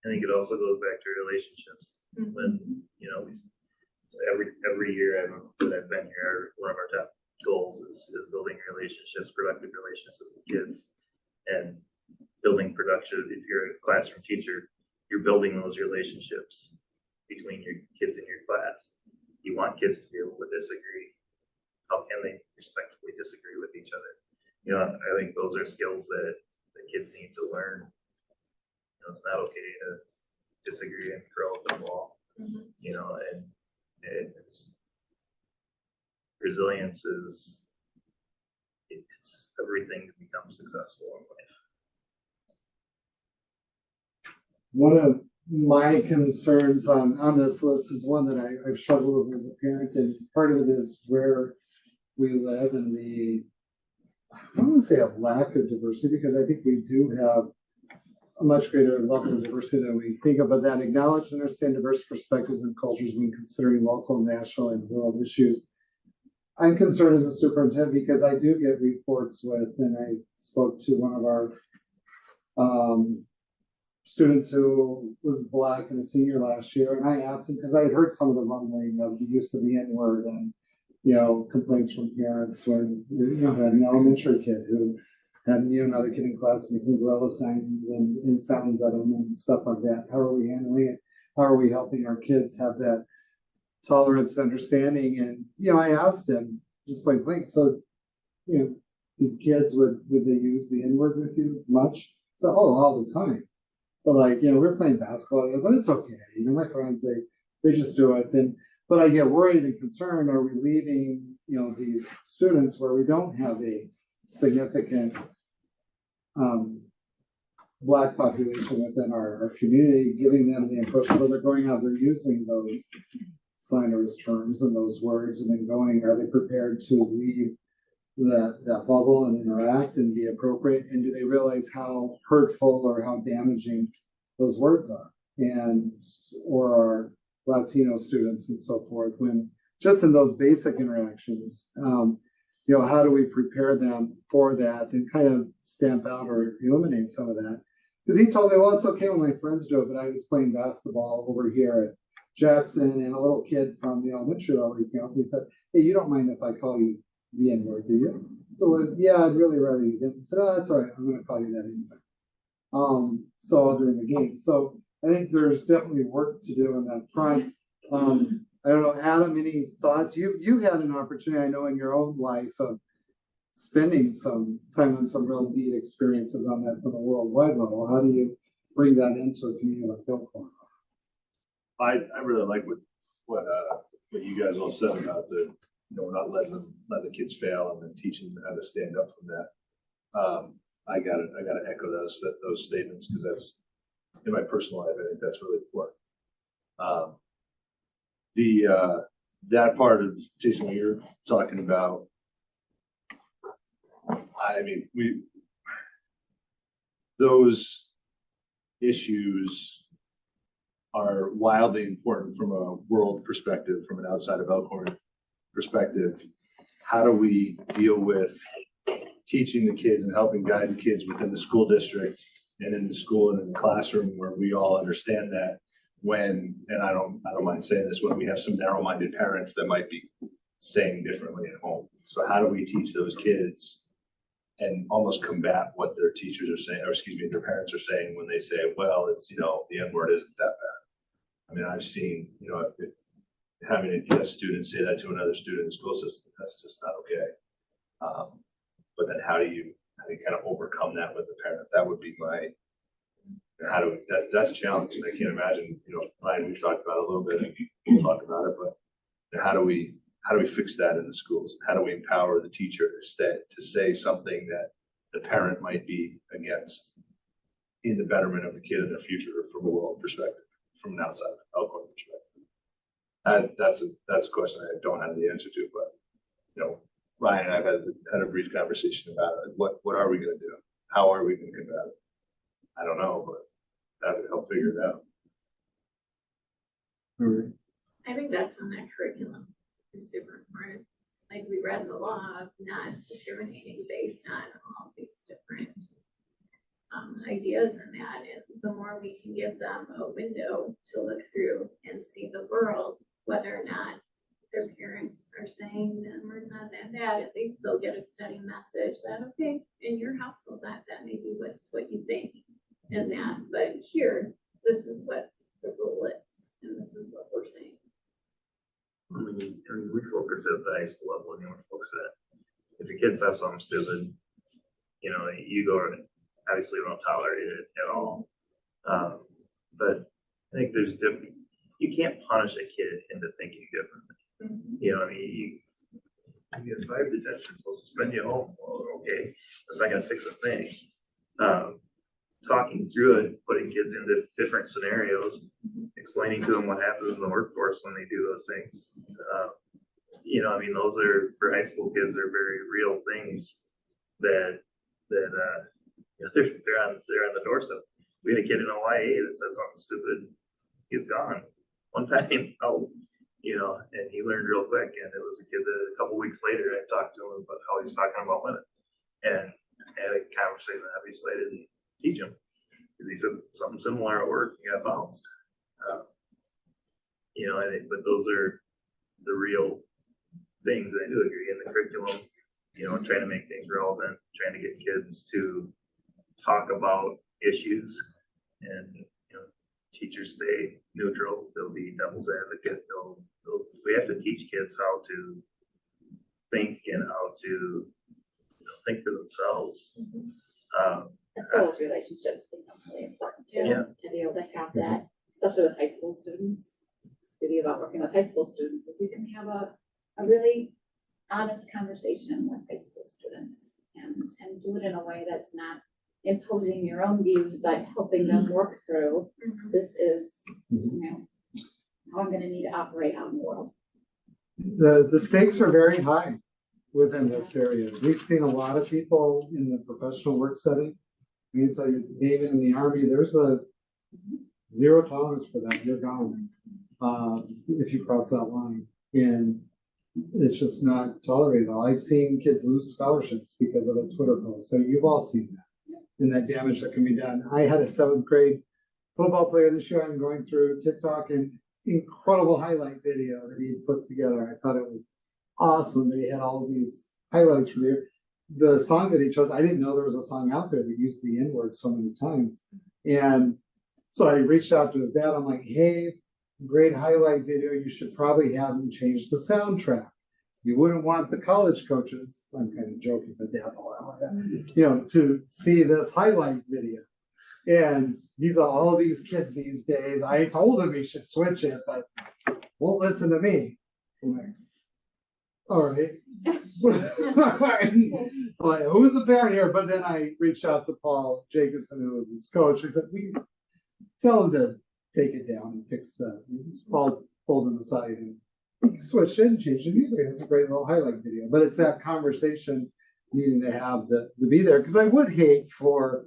I think it also goes back to relationships. When, you know, so every year that I've been here, one of our top goals is building relationships, productive relationships with kids, and building production. If you're a classroom teacher, you're building those relationships between your kids in your class. You want kids to be able to disagree. How can they respectfully disagree with each other? You know, I think those are skills that the kids need to learn. You know, it's not okay to disagree and throw up the wall. You know, and it's resilience is it's everything to become successful in life. One of my concerns on this list is one that I've struggled with as a parent, and part of it is where we live and I don't want to say a lack of diversity, because I think we do have a much greater level of diversity than we think of, but that acknowledge and understand diverse perspectives and cultures when considering local, national, and world issues. I'm concerned as a superintendent because I do get reports with, and I spoke to one of our students who was Black and a senior last year, and I asked him, because I had heard some of the rumbling of the use of the N-word and, you know, complaints from parents when, you know, had an elementary kid who had, you know, another kid in class making gorilla signs and sounds at them and stuff like that. How are we handling it? How are we helping our kids have that tolerance and understanding? And, you know, I asked him just point blank, so, you know, the kids, would they use the N-word with you much? So, oh, all the time. But like, you know, we're playing basketball, but it's okay. You know, my friends, they just do it. But I get worried and concerned, are we leaving, you know, these students where we don't have a significant Black population within our community, giving them the impression that they're going out, they're using those slanderous terms and those words, and then going, are they prepared to leave that bubble and interact and be appropriate? And do they realize how hurtful or how damaging those words are? And, or our Latino students and so forth, when just in those basic interactions, you know, how do we prepare them for that and kind of stamp out or eliminate some of that? Because he told me, well, it's okay when my friends do it, but I was playing basketball over here at Jackson, and a little kid from the elementary level came up and he said, hey, you don't mind if I call you the N-word, do you? So, yeah, I'd really rather you didn't. I said, oh, that's all right. I'm going to call you that anyway. So during the game. So I think there's definitely work to do on that front. I don't know, Adam, any thoughts? You had an opportunity, I know, in your own life of spending some time on some real neat experiences on that from a worldwide level. How do you bring that into a community like Elkhorn? I really like what you guys all said about the, you know, not letting the kids fail and then teaching them how to stand up from that. I gotta echo those statements, because that's, in my personal life, I think that's really important. That part of, Jason, what you're talking about, I mean, those issues are wildly important from a world perspective, from an outside of Elkhorn perspective. How do we deal with teaching the kids and helping guide the kids within the school district and in the school and in the classroom, where we all understand that when, and I don't mind saying this, when we have some narrow-minded parents that might be saying differently at home. So how do we teach those kids and almost combat what their teachers are saying, or excuse me, their parents are saying when they say, well, it's, you know, the N-word isn't that bad. I mean, I've seen, you know, having a student say that to another student in the school system, that's just not okay. But then how do you kind of overcome that with the parent? That would be my, that's a challenge. And I can't imagine, you know, Ryan, we've talked about it a little bit, and we'll talk about it, but how do we fix that in the schools? How do we empower the teacher to say something that the parent might be against in the betterment of the kid in their future from a world perspective, from an outside Elkhorn perspective? That's a question I don't have the answer to, but, you know, Ryan and I have had a brief conversation about it. What are we gonna do? How are we gonna combat it? I don't know, but that would help figure it out. I think that's when that curriculum is super important. Like we read the law of not discriminating based on all these different ideas in that. And the more we can give them a window to look through and see the world, whether or not their parents are saying numbers not that bad, at least they'll get a steady message that, okay, in your household, that may be what you think and that, but here, this is what the rule is, and this is what we're saying. I mean, we focus at the high school level, and you want to focus at, if your kid says something stupid, you know, you go, obviously we don't tolerate it at all. But I think there's different, you can't punish a kid into thinking differently. You know, I mean, you get 5 detentions, we'll suspend you home. Well, okay, that's not gonna fix a thing. Talking through it, putting kids into different scenarios, explaining to them what happens in the workforce when they do those things. You know, I mean, those are, for high school kids, are very real things that you know, they're on the doorstep. We had a kid in Hawaii that said something stupid. He's gone. One time, you know, and he learned real quick. And it was a kid that a couple weeks later, I talked to him about how he's talking about women, and had a conversation. Obviously, I didn't teach him because he said something similar at work. He got bounced. You know, but those are the real things. I do agree in the curriculum. You know, trying to make things relevant, trying to get kids to talk about issues, and you know, teachers stay neutral. They'll be devil's advocate. We have to teach kids how to think and how to, you know, think for themselves. That's where those relationships become really important too. Yeah. To be able to have that, especially with high school students. The beauty about working with high school students is you can have a really honest conversation with high school students and do it in a way that's not imposing your own views, but helping them work through, this is, you know, how I'm gonna need to operate out in the world. The stakes are very high within this area. We've seen a lot of people in the professional work setting. I mean, so even in the Army, there's a zero tolerance for that. You're gone if you cross that line. And it's just not tolerated. I've seen kids lose scholarships because of a Twitter post. So you've all seen that and that damage that can be done. I had a 7th grade football player this year. I'm going through TikTok and incredible highlight video that he had put together. I thought it was awesome that he had all of these highlights from there. The song that he chose, I didn't know there was a song out there that used the N-word so many times. And so I reached out to his dad. I'm like, hey, great highlight video. You should probably have him change the soundtrack. You wouldn't want the college coaches, I'm kind of joking, but dad's all like that, you know, to see this highlight video. And these are all these kids these days. I told him he should switch it, but won't listen to me. I'm like, all right. Like, who's the parent here? But then I reached out to Paul Jacobson, who was his coach. I said, we tell him to take it down and fix that. Paul pulled him aside and switched it and changed the music. It's a great little highlight video. But it's that conversation needing to have to be there. Because I would hate for,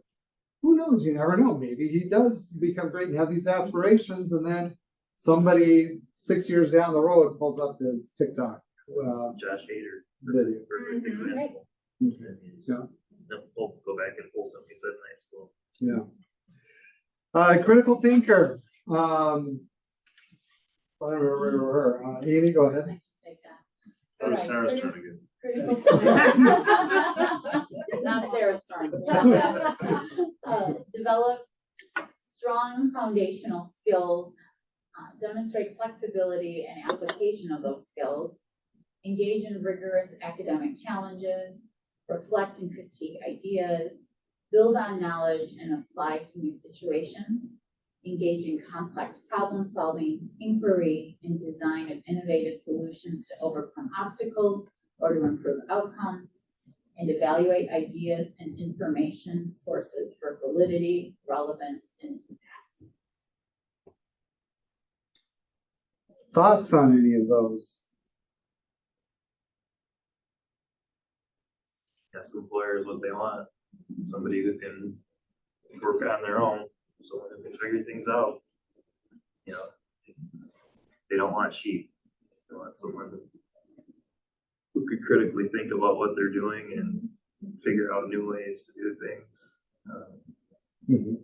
who knows, you never know. Maybe he does become great and have these aspirations, and then somebody 6 years down the road pulls up his TikTok Josh Hader. video. Perfect example. Yeah. We'll go back and pull something he said in high school. Yeah. Critical thinker. I don't remember her. Amy, go ahead. I can take that. That was Sarah's turn again. It's not Sarah's turn. Develop strong foundational skills, demonstrate flexibility and application of those skills, engage in rigorous academic challenges, reflect and critique ideas, build on knowledge and apply to new situations, engage in complex problem solving, inquiry, and design of innovative solutions to overcome obstacles or to improve outcomes, and evaluate ideas and information sources for validity, relevance, and impact. thoughts on any of those? Ask employers what they want, somebody who can work on their own, someone who can figure things out. You know, they don't want cheap. They want someone who could critically think about what they're doing and figure out new ways to do things.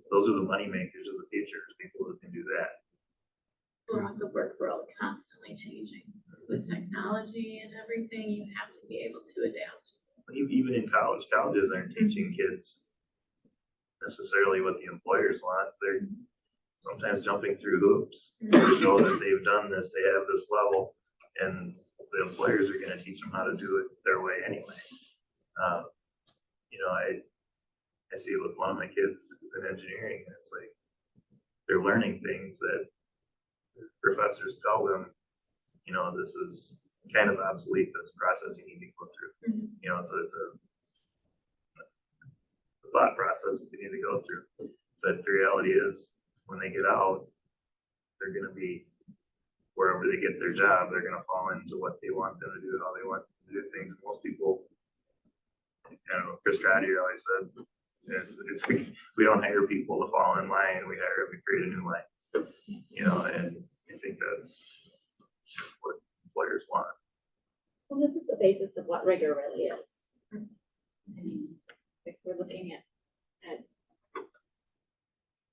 Those are the money makers of the future, people who can do that. Well, the work world constantly changing with technology and everything, you have to be able to adapt. Even in college, colleges aren't teaching kids necessarily what the employers want. They're sometimes jumping through hoops to show that they've done this, they have this level, and the employers are going to teach them how to do it their way anyway. You know, I see it with one of my kids who's in engineering, and it's like they're learning things that professors tell them, you know, this is kind of obsolete, that's a process you need to go through. You know, it's a thought process that you need to go through. But the reality is, when they get out, they're going to be, wherever they get their job, they're going to fall into what they want them to do, how they want to do things. And most people, I don't know, Chris Strattier always said, it's we don't hire people to fall in line, we create a new line. You know, and I think that's what employers want. Well, this is the basis of what rigor really is. I mean, if we're looking at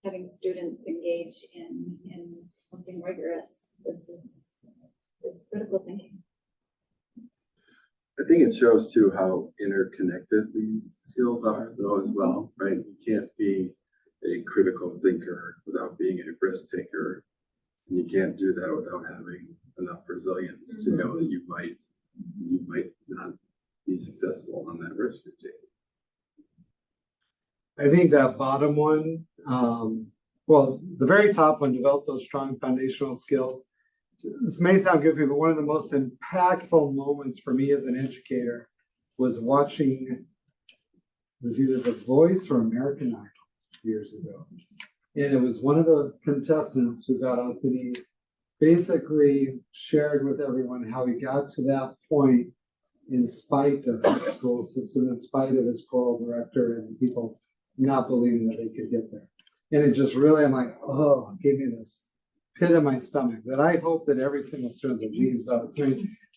having students engage in something rigorous, it's critical thinking. I think it shows too how interconnected these skills are though as well, right? You can't be a critical thinker without being a risk taker. And you can't do that without having enough resilience to know that you might not be successful on that risk you're taking. I think that bottom one, well, the very top one, develop those strong foundational skills. This may sound goofy, but one of the most impactful moments for me as an educator was watching, it was either The Voice or American Idol years ago. And it was one of the contestants who got up and he basically shared with everyone how he got to that point in spite of the school system, in spite of his choral director and people not believing that they could get there. And it just really, I'm like, oh, it gave me this pit in my stomach that I hope that every single student that leaves us,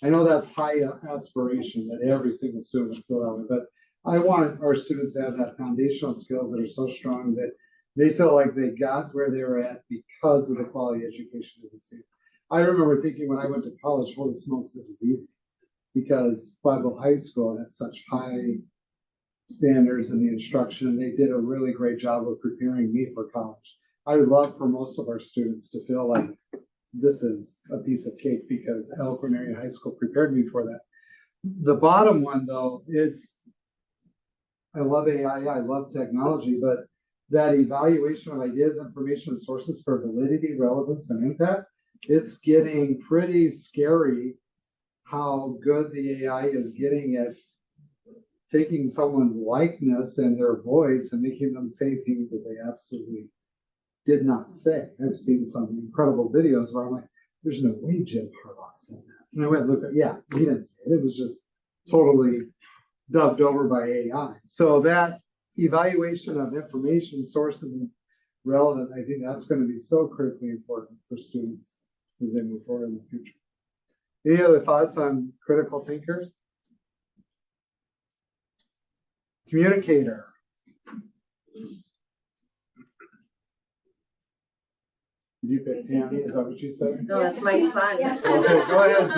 I know that's high aspiration that every single student would feel that way, but I want our students to have that foundational skills that are so strong that they feel like they got where they were at because of the quality education that they received. I remember thinking when I went to college, holy smokes, this is easy. Because Bible High School had such high standards in the instruction, and they did a really great job of preparing me for college. I would love for most of our students to feel like this is a piece of cake because Elkhorn Area High School prepared me for that. The bottom one, though, I love AI, I love technology, but that evaluation of ideas, information, and sources for validity, relevance, and impact, it's getting pretty scary how good the AI is getting at taking someone's likeness and their voice and making them say things that they absolutely did not say. I've seen some incredible videos where I'm like, there's no way Jim Harbaugh said that. And I went, look, yeah, he didn't say it. It was just totally dubbed over by AI. So that evaluation of information sources and relevant, I think that's going to be so critically important for students as they move forward in the future. Any other thoughts on critical thinkers? Communicator. Did you pick Tammy? Is that what you said? No, that's my son. Okay, go ahead,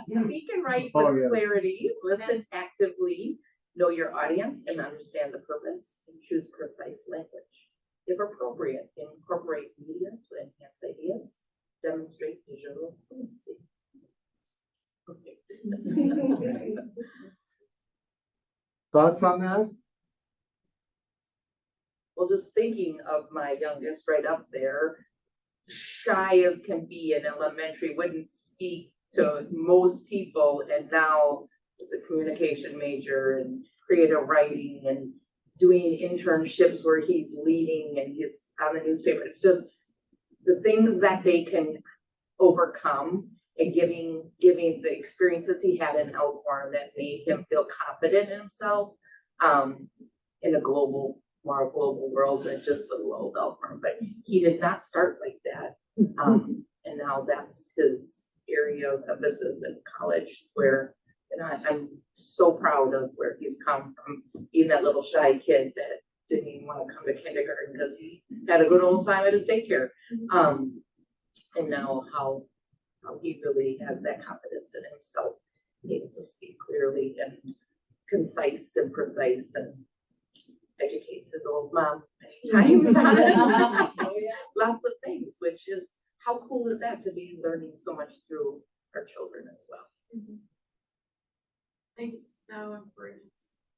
Tammy. Speak and write Oh, with yes. clarity, listen actively, know your audience and understand the purpose, and choose precise language. If appropriate, incorporate media to enhance ideas, demonstrate visual fluency. Thoughts on that? Well, just thinking of my youngest right up there, shy as can be in elementary, wouldn't speak to most people, and now is a communication major and creative writing and doing internships where he's leading and he's on the newspaper. It's just the things that they can overcome, and giving the experiences he had in Elkhorn that made him feel confident in himself, in a more global world than just little old Elkhorn. But he did not start like that. And now that's his area of emphasis in college, where, you know, I'm so proud of where he's come from, being that little shy kid that didn't even want to come to kindergarten because he had a good old time at his daycare. And now how he really has that confidence in himself, able to speak clearly and concise and precise, and educates his old mom many times on lots of things, which is, how cool is that to be learning so much through our children as well? I think it's so important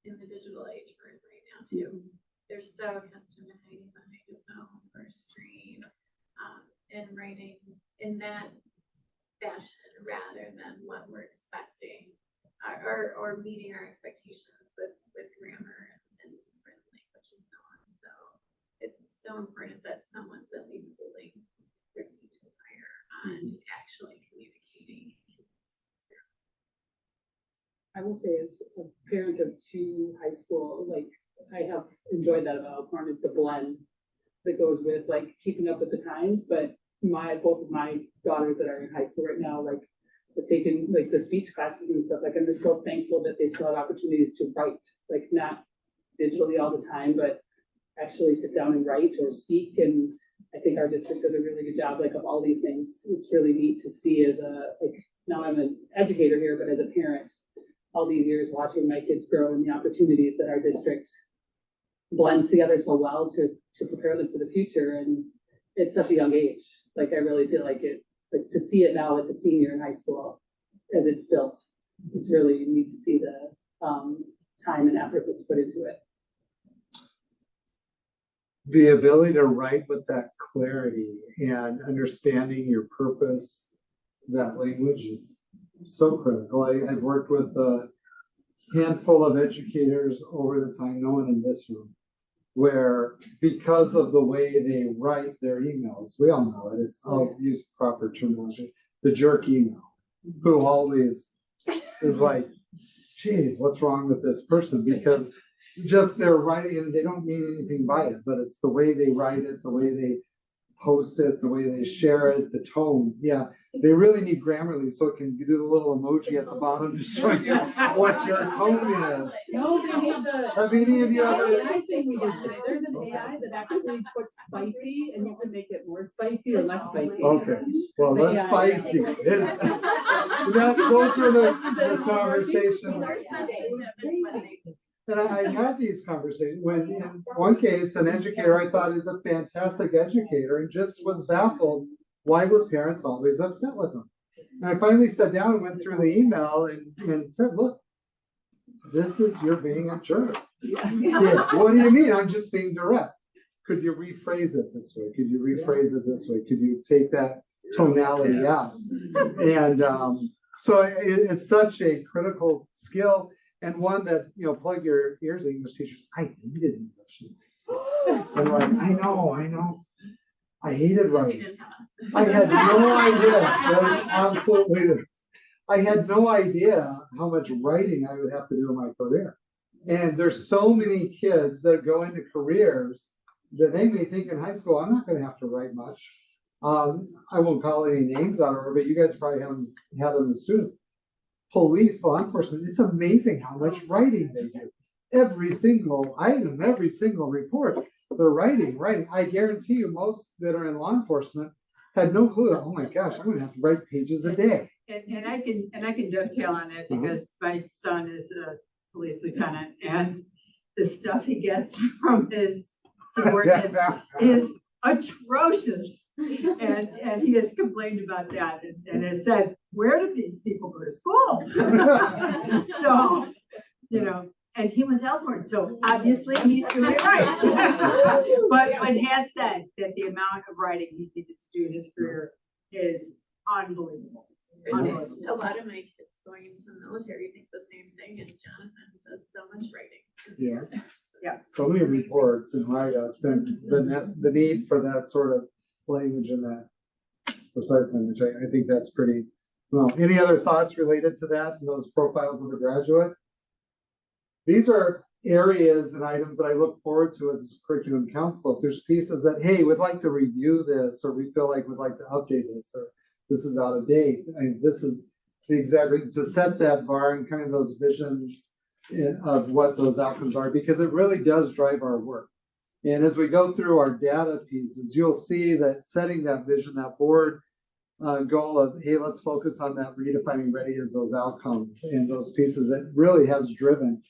in the digital age we're in right now too. They're so accustomed to hiding behind a phone or a screen, and writing in that fashion rather than what we're expecting, or meeting our expectations with grammar and written language and so on. So it's so important that someone's at least holding their feet to the fire on actually communicating. I will say, as a parent of two high school, like, I have enjoyed that about Elkhorn, is the blend that goes with like keeping up with the times. But both of my daughters that are in high school right now, like, have taken like the speech classes and stuff. Like, I'm just so thankful that they still have opportunities to write, like not digitally all the time, but actually sit down and write or speak. And I think our district does a really good job, like, of all these things. It's really neat to see as now I'm an educator here, but as a parent, all these years watching my kids grow and the opportunities that our district blends together so well to prepare them for the future. And it's such a young age. Like, I really feel like to see it now with the senior in high school as it's built, it's really neat to see the time and effort that's put into it. The ability to write with that clarity and understanding your purpose, that language is so critical. I've worked with a handful of educators over the time, no one in this room, where because of the way they write their emails, we all know it, I'll use proper terminology, the jerk email, who always is like, geez, what's wrong with this person? Because just their writing, and they don't mean anything by it, but it's the way they write it, the way they post it, the way they share it, the tone. Yeah, they really need Grammarly, so it can do the little emoji at the bottom to show you what your tone is. No, they need the. Have any of you ever? I think we did today. There's an AI that actually puts spicy, and you can make it more spicy or less spicy. Okay, well, less spicy. Those are the conversations. And I had these conversations when, in one case, an educator I thought is a fantastic educator and just was baffled. Why were parents always upset with him? And I finally sat down and went through the email and said, look, this is, you're being a jerk. Yeah. What do you mean? I'm just being direct. Could you rephrase it this way? Could you rephrase it this way? Could you take that tonality out? And so it's such a critical skill. And one that, plug your ears, English teachers. I hated English in high school. I'm like, I know. I hated writing. I had no idea. Absolutely. I had no idea how much writing I would have to do in my career. And there's so many kids that go into careers that they may think in high school, I'm not going to have to write much. I won't call any names out of it, but you guys probably haven't had them as students. Police, law enforcement, it's amazing how much writing they do. Every single item, every single report, they're writing. I guarantee you most that are in law enforcement had no clue. Oh my gosh, I'm gonna have to write pages a day. And I can dovetail on that because my son is a police lieutenant, and the stuff he gets from his subordinates is atrocious. And he has complained about that and has said, where do these people go to school? So, and he went to Elkhorn, so obviously he's doing it right. but has said that the amount of writing he's needed to do in his career is unbelievable. A lot of my kids going into the military think the same thing, and Jonathan does so much writing. Yeah. So many reports and write-ups, and the need for that sort of language in that. precise language. I think that's pretty well. Any other thoughts related to that, those profiles of a graduate? These are areas and items that I look forward to as curriculum council. If there's pieces that, hey, we'd like to review this, or we feel like we'd like to update this, or this is out of date. This is the exact to set that bar and kind of those visions of what those outcomes are, because it really does drive our work. And as we go through our data pieces, you'll see that setting that vision, that board goal of, hey, let's focus on that redefining ready as those outcomes and those pieces that really has driven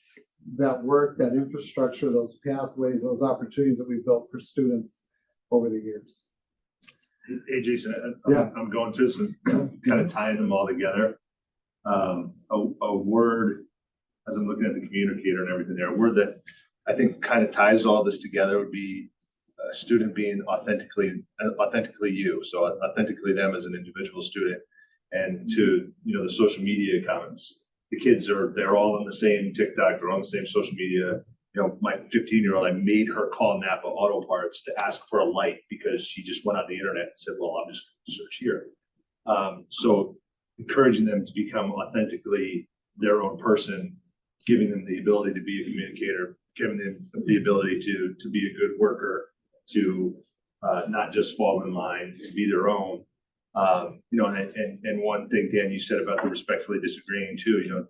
that work, that infrastructure, those pathways, those opportunities that we've built for students over the years. Hey, Jason, Yeah. I'm going through some kind of tying them all together. A word, as I'm looking at the communicator and everything there, a word that I think kind of ties all this together would be a student being authentically you. So authentically them as an individual student. And to, the social media comments, the kids they're all on the same TikTok, they're on the same social media. My 15-year-old, I made her call Napa Auto Parts to ask for a light because she just went on the internet and said, well, I'm just going to search here. So encouraging them to become authentically their own person, giving them the ability to be a communicator, giving them the ability to be a good worker, to not just fall in line and be their own. And one thing, Dan, you said about the respectfully disagreeing too,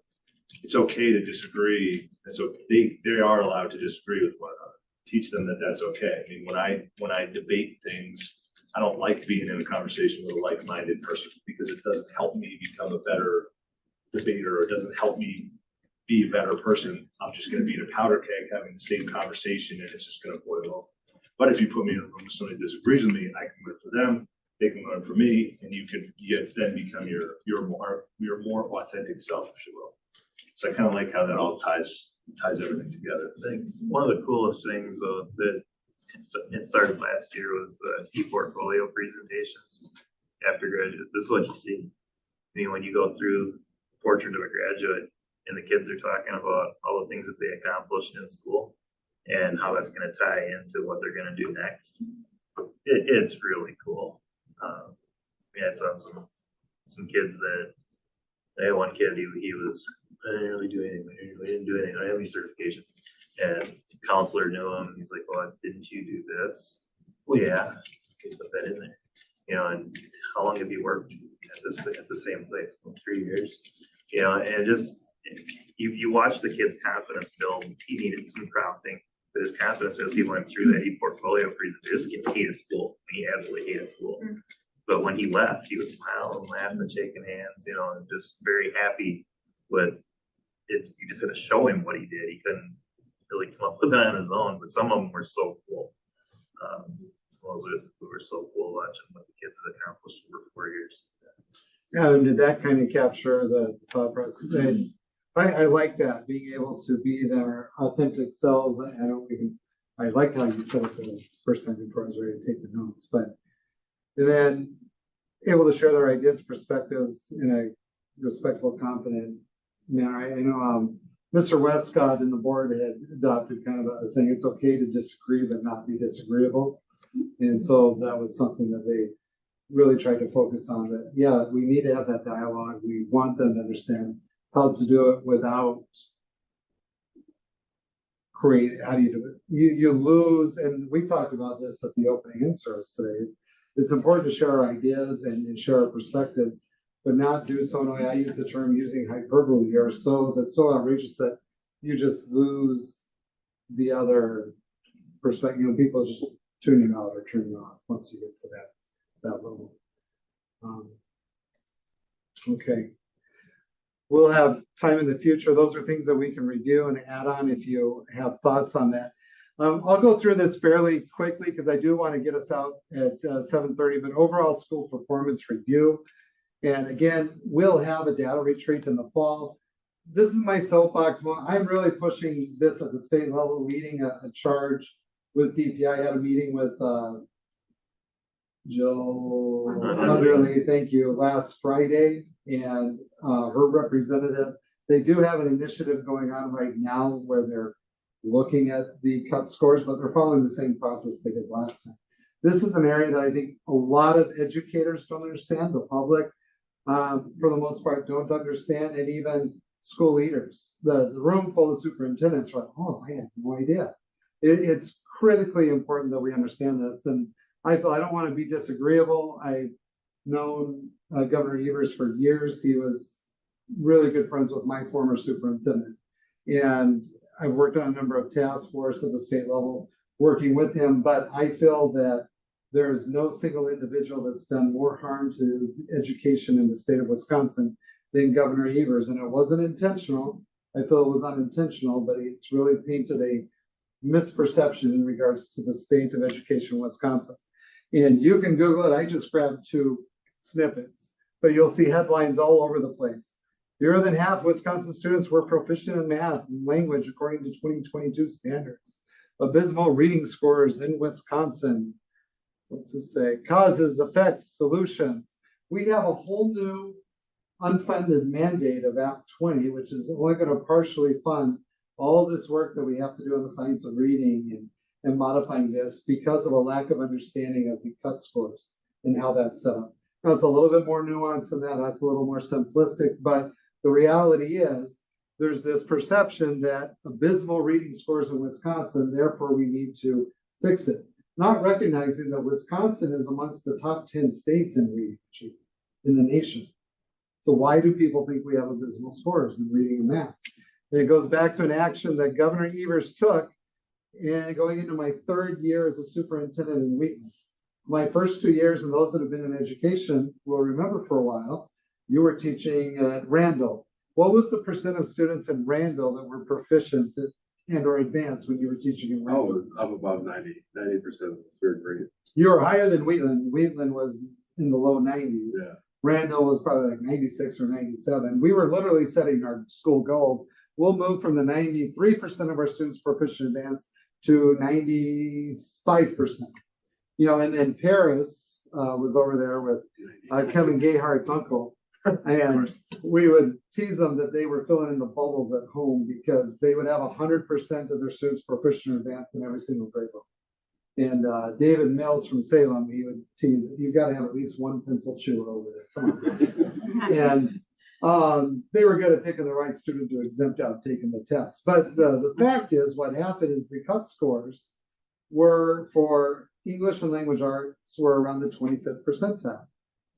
it's okay to disagree. And so they are allowed to disagree with one another. Teach them that that's okay. I mean, when I debate things, I don't like being in a conversation with a like-minded person because it doesn't help me become a better debater. Or it doesn't help me be a better person. I'm just going to be in a powder keg having the same conversation, and it's just going to boil over. But if you put me in a room with somebody that disagrees with me, I can learn from them. They can learn from me, and you then become your more authentic self, if you will. So I kind of like how that all ties everything together. I think one of the coolest things though that it started last year was the e-portfolio presentations after graduate. This is what you see. I mean, when you go through the portrait of a graduate and the kids are talking about all the things that they accomplished in school and how that's going to tie into what they're going to do next. It's really cool. I saw some kids that I had one kid, he was, I didn't really do anything. I didn't do anything. I didn't have any certification. And the counselor knew him. He's like, well, didn't you do this? Well, yeah. Okay, put that in there. And how long have you worked at the same place? Well, 3 years. And just, you watch the kid's confidence build. He needed some prompting, but his confidence as he went through that e-portfolio presentation, he hated school. He absolutely hated school. Mm-hmm. But when he left, he was smiling, laughing, shaking hands, and just very happy with it. You just had to show him what he did. He couldn't really come up with that on his own, but some of them were so cool. Some of those were so cool watching what the kids had accomplished over 4 years. Yeah, and did that kind of capture the thought process? And I like that, being able to be their authentic selves. I liked how you said it the first time before I was ready to take the notes, and then able to share their ideas, perspectives in a respectful, confident manner. I know Mr. Westcott and the board had adopted kind of a saying, it's okay to disagree, but not be disagreeable. And so that was something that they really tried to focus on, that, yeah, we need to have that dialogue. We want them to understand how to do it without how do you do it? You lose, and we talked about this at the opening in service today. It's important to share our ideas and share our perspectives, but not do so in a way, I use the term using hyperbole, or that's so outrageous that you just lose the other perspective. People just tune you out or turn you off once you get to that level. Okay. We'll have time in the future. Those are things that we can review and add on if you have thoughts on that. I'll go through this fairly quickly because I do want to get us out at 7:30, but overall school performance review. And again, we'll have a data retreat in the fall. This is my soapbox. Well, I'm really pushing this at the state level, leading a charge with DPI. I had a meeting with Jill Underly, thank you, last Friday, and her representative. They do have an initiative going on right now where they're looking at the cut scores, but they're following the same process they did last time. This is an area that I think a lot of educators don't understand, the public, for the most part, don't understand, and even school leaders. The room full of superintendents are like, oh, I had no idea. It's critically important that we understand this. And I thought, I don't want to be disagreeable. I've known Governor Evers for years. He was really good friends with my former superintendent. And I've worked on a number of task forces at the state level working with him, but I feel that there is no single individual that's done more harm to education in the state of Wisconsin than Governor Evers. And it wasn't intentional. I feel it was unintentional, but it's really painted a misperception in regards to the state of education in Wisconsin. And you can Google it. I just grabbed 2 snippets, but you'll see headlines all over the place. Fewer than half of Wisconsin students were proficient in math and language according to 2022 standards. Abysmal reading scores in Wisconsin. What's this say? Causes, effects, solutions. We have a whole new unfunded mandate of Act 20, which is only going to partially fund all this work that we have to do on the science of reading and modifying this because of a lack of understanding of the cut scores and how that's set up. Now, it's a little bit more nuanced than that. That's a little more simplistic, but the reality is there's this perception that abysmal reading scores in Wisconsin, therefore we need to fix it. Not recognizing that Wisconsin is amongst the top 10 states in reading in the nation. So why do people think we have abysmal scores in reading and math? And it goes back to an action that Governor Evers took and going into my 3rd year as a superintendent in Wheatland. My first 2 years, and those that have been in education will remember for a while, you were teaching at Randall. What was the percent of students in Randall that were proficient and or advanced when you were teaching in Randall? Oh, it was up about 90%. It's very great. You were higher than Wheatland. Wheatland was in the low 90s. Yeah. Randall was probably like 96 or 97. We were literally setting our school goals. We'll move from the 93% of our students proficient advanced to 95%. You know, and then Paris was over there with Kevin Gayhart's uncle. And we would tease them that they were filling in the bubbles at home because they would have 100% of their students proficient advanced in every single grade level. And David Mills from Salem, he would tease, you got to have at least one pencil chewer over there. Come on. And they were good at picking the right student to exempt out taking the test. But the fact is, what happened is the cut scores were for English and language arts were around the 25th percentile.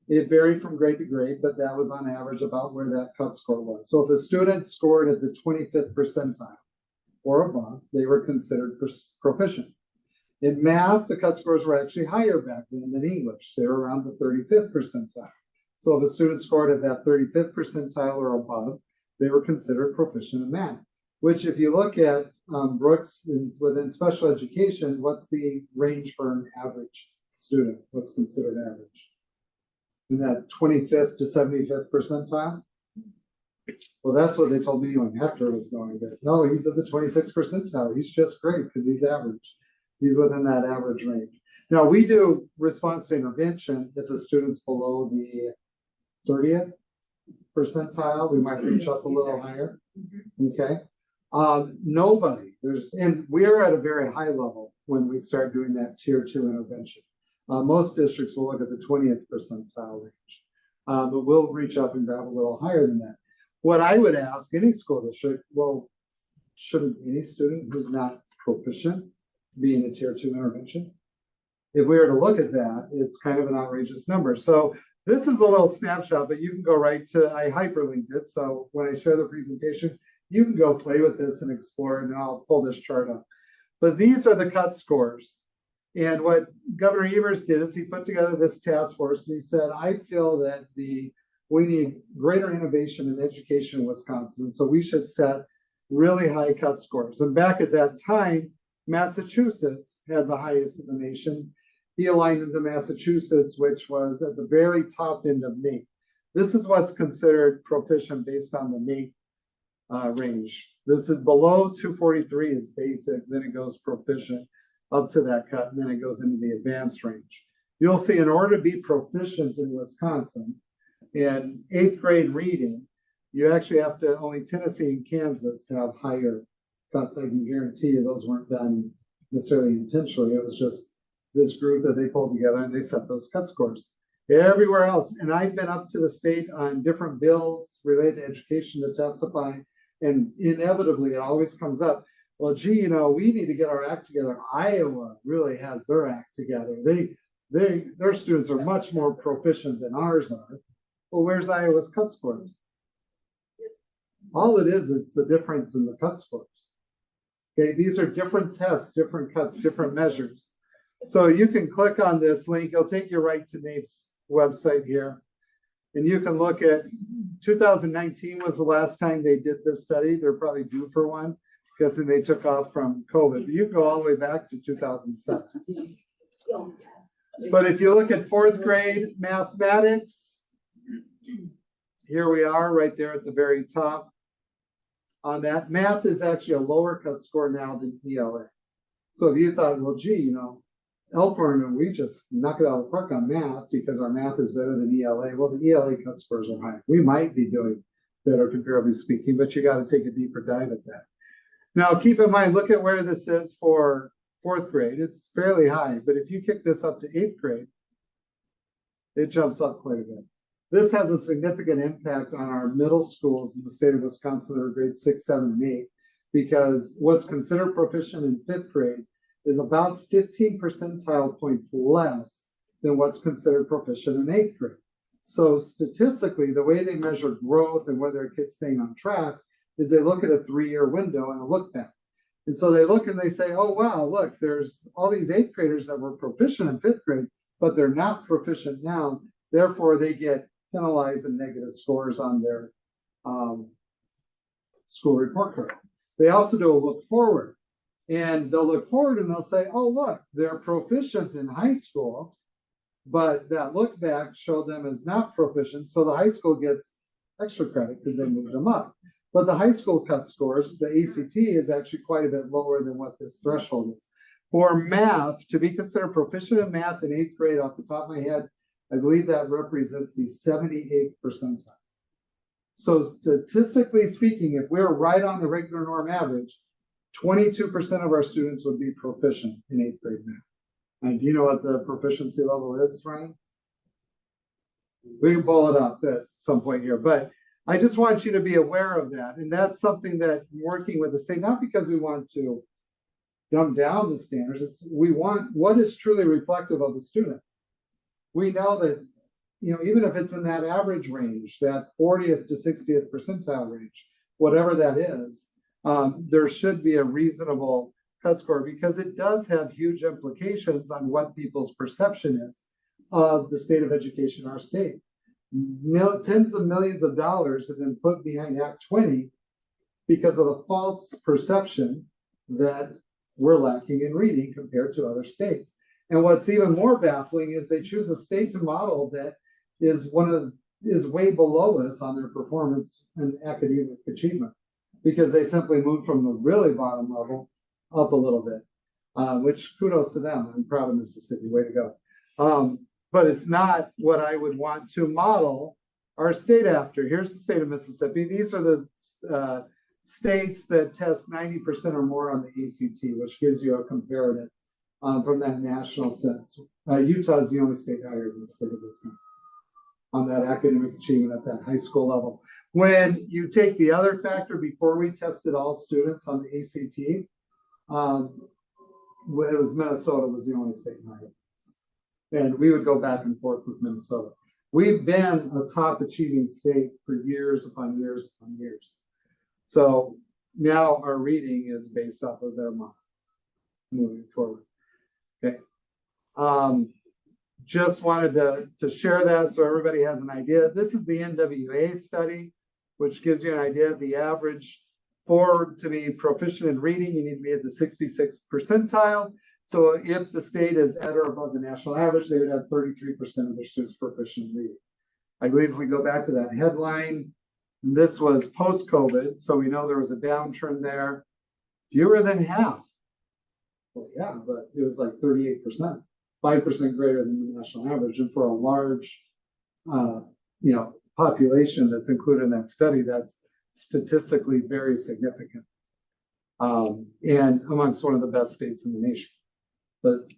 It varied from grade to grade, but that was on average about where that cut score was. So if a student scored at the 25th percentile or above, they were considered proficient. In math, the cut scores were actually higher back then than English. They were around the 35th percentile. So if a student scored at that 35th percentile or above, they were considered proficient in math, which if you look at Brooks within special education, what's the range for an average student? What's considered average? In that 25th to 75th percentile? Well, that's what they told me when Hector was going there. No, he's at the 26th percentile. He's just great because he's average. He's within that average range. Now, we do response to intervention if the student's below the 30th percentile. We might reach up a little higher. Okay. Nobody, and we're at a very high level when we start doing that tier 2 intervention. Most districts will look at the 20th percentile range, but we'll reach up and grab a little higher than that. What I would ask any school district, well, shouldn't any student who's not proficient be in a tier 2 intervention? If we were to look at that, it's kind of an outrageous number. So this is a little snapshot, but you can go right to, I hyperlinked it. So when I share the presentation, you can go play with this and explore it, and I'll pull this chart up. But these are the cut scores. And what Governor Evers did is he put together this task force, and he said, I feel that we need greater innovation in education in Wisconsin, so we should set really high cut scores. And back at that time, Massachusetts had the highest in the nation. He aligned into Massachusetts, which was at the very top end of NAEP. This is what's considered proficient based on the NAEP range. This is below 243 is basic, then it goes proficient up to that cut, and then it goes into the advanced range. You'll see in order to be proficient in Wisconsin in 8th grade reading, you actually have to, only Tennessee and Kansas have higher cuts. I can guarantee you those weren't done necessarily intentionally. It was just this group that they pulled together, and they set those cut scores. Everywhere else, and I've been up to the state on different bills related to education to testify, and inevitably it always comes up, well, gee, we need to get our act together. Iowa really has their act together. Their students are much more proficient than ours are. Well, where's Iowa's cut scores? All it is, it's the difference in the cut scores. Okay, these are different tests, different cuts, different measures. So you can click on this link. It'll take you right to NAEP's website here. And you can look at 2019 was the last time they did this study. They're probably due for one because then they took off from COVID. But you can go all the way back to 2007. But if you look at fourth grade mathematics, here we are right there at the very top. On that, math is actually a lower cut score now than ELA. So if you thought, well, gee, Elkhorn, and we just knock it out of the park on math because our math is better than ELA. Well, the ELA cut scores are high. We might be doing better comparably speaking, but you got to take a deeper dive at that. Now, keep in mind, look at where this is for fourth grade. It's fairly high, but if you kick this up to eighth grade, it jumps up quite a bit. This has a significant impact on our middle schools in the state of Wisconsin that are grades 6, 7, and 8, because what's considered proficient in fifth grade is about 15 percentile points less than what's considered proficient in eighth grade. So statistically, the way they measure growth and whether a kid's staying on track is they look at a 3-year window and a look back. And so they look and they say, oh, wow, look, there's all these eighth graders that were proficient in fifth grade, but they're not proficient now. Therefore, they get penalized and negative scores on their school report card. They also do a look forward. And they'll look forward and they'll say, oh, look, they're proficient in high school, but that look back showed them as not proficient. So the high school gets extra credit because they moved them up. But the high school cut scores, the ACT, is actually quite a bit lower than what this threshold is. For math, to be considered proficient in math in eighth grade, off the top of my head, I believe that represents the 78th percentile. So statistically speaking, if we're right on the regular norm average, 22% of our students would be proficient in eighth grade math. And do you know what the proficiency level is, Ryan? We can pull it up at some point here, but I just want you to be aware of that. And that's something that working with the state, not because we want to dumb down the standards, we want what is truly reflective of the student. We know that, even if it's in that average range, that 40th to 60th percentile range, whatever that is, there should be a reasonable cut score because it does have huge implications on what people's perception is of the state of education in our state. Tens of millions of dollars have been put behind Act 20 because of the false perception that we're lacking in reading compared to other states. And what's even more baffling is they choose a state to model that is way below us on their performance and academic achievement because they simply moved from the really bottom level up a little bit, which kudos to them. I'm proud of Mississippi, way to go. But it's not what I would want to model our state after. Here's the state of Mississippi. These are the states that test 90% or more on the ACT, which gives you a comparative from that national sense. Utah is the only state higher than the state of Wisconsin on that academic achievement at that high school level. When you take the other factor, before we tested all students on the ACT, it was Minnesota was the only state higher. And we would go back and forth with Minnesota. We've been a top achieving state for years upon years upon years. So now our reading is based off of their model moving forward. Okay. Just wanted to share that so everybody has an idea. This is the NWA study, which gives you an idea of the average. To be proficient in reading, you need to be at the 66th percentile. So if the state is at or above the national average, they would have 33% of their students proficient in reading. I believe if we go back to that headline, this was post-COVID, so we know there was a downturn there. Fewer than half. Well, yeah, but it was like 38%, 5% greater than the national average. And for a large, population that's included in that study, that's statistically very significant. And amongst one of the best states in the nation. But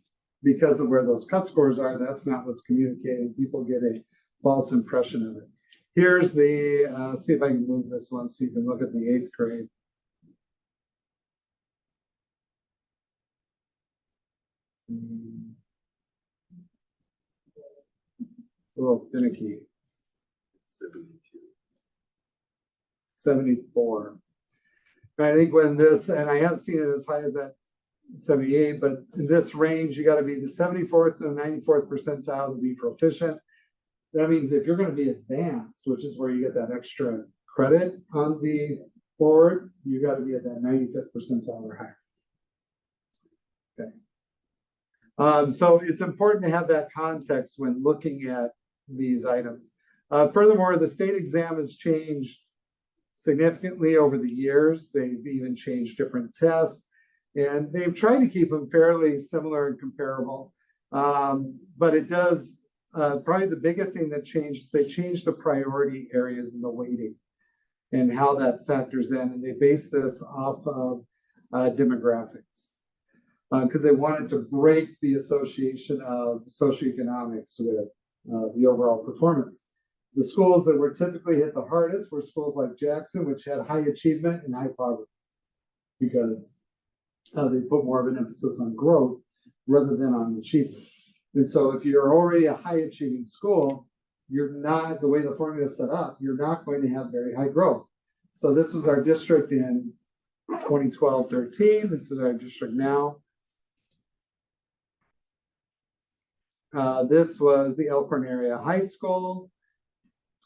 because of where those cut scores are, that's not what's communicated. People get a false impression of it. Here's the, see if I can move this one so you can look at the 8th grade. It's a little finicky. 74. I think when this, and I have seen it as high as that 78, but in this range, you got to be the 74th and 94th percentile to be proficient. That means if you're going to be advanced, which is where you get that extra credit on the board, you got to be at that 95th percentile or higher. Okay. So it's important to have that context when looking at these items. Furthermore, the state exam has changed significantly over the years. They've even changed different tests, and they've tried to keep them fairly similar and comparable. But it does, probably the biggest thing that changed is they changed the priority areas and the weighting and how that factors in. And they base this off of demographics because they wanted to break the association of socioeconomics with the overall performance. The schools that were typically hit the hardest were schools like Jackson, which had high achievement and high poverty, because they put more of an emphasis on growth rather than on achievement. And so if you're already a high achieving school, you're not, the way the formula is set up, you're not going to have very high growth. So this was our district in 2012-13. This is our district now. This was the Elkhorn Area High School.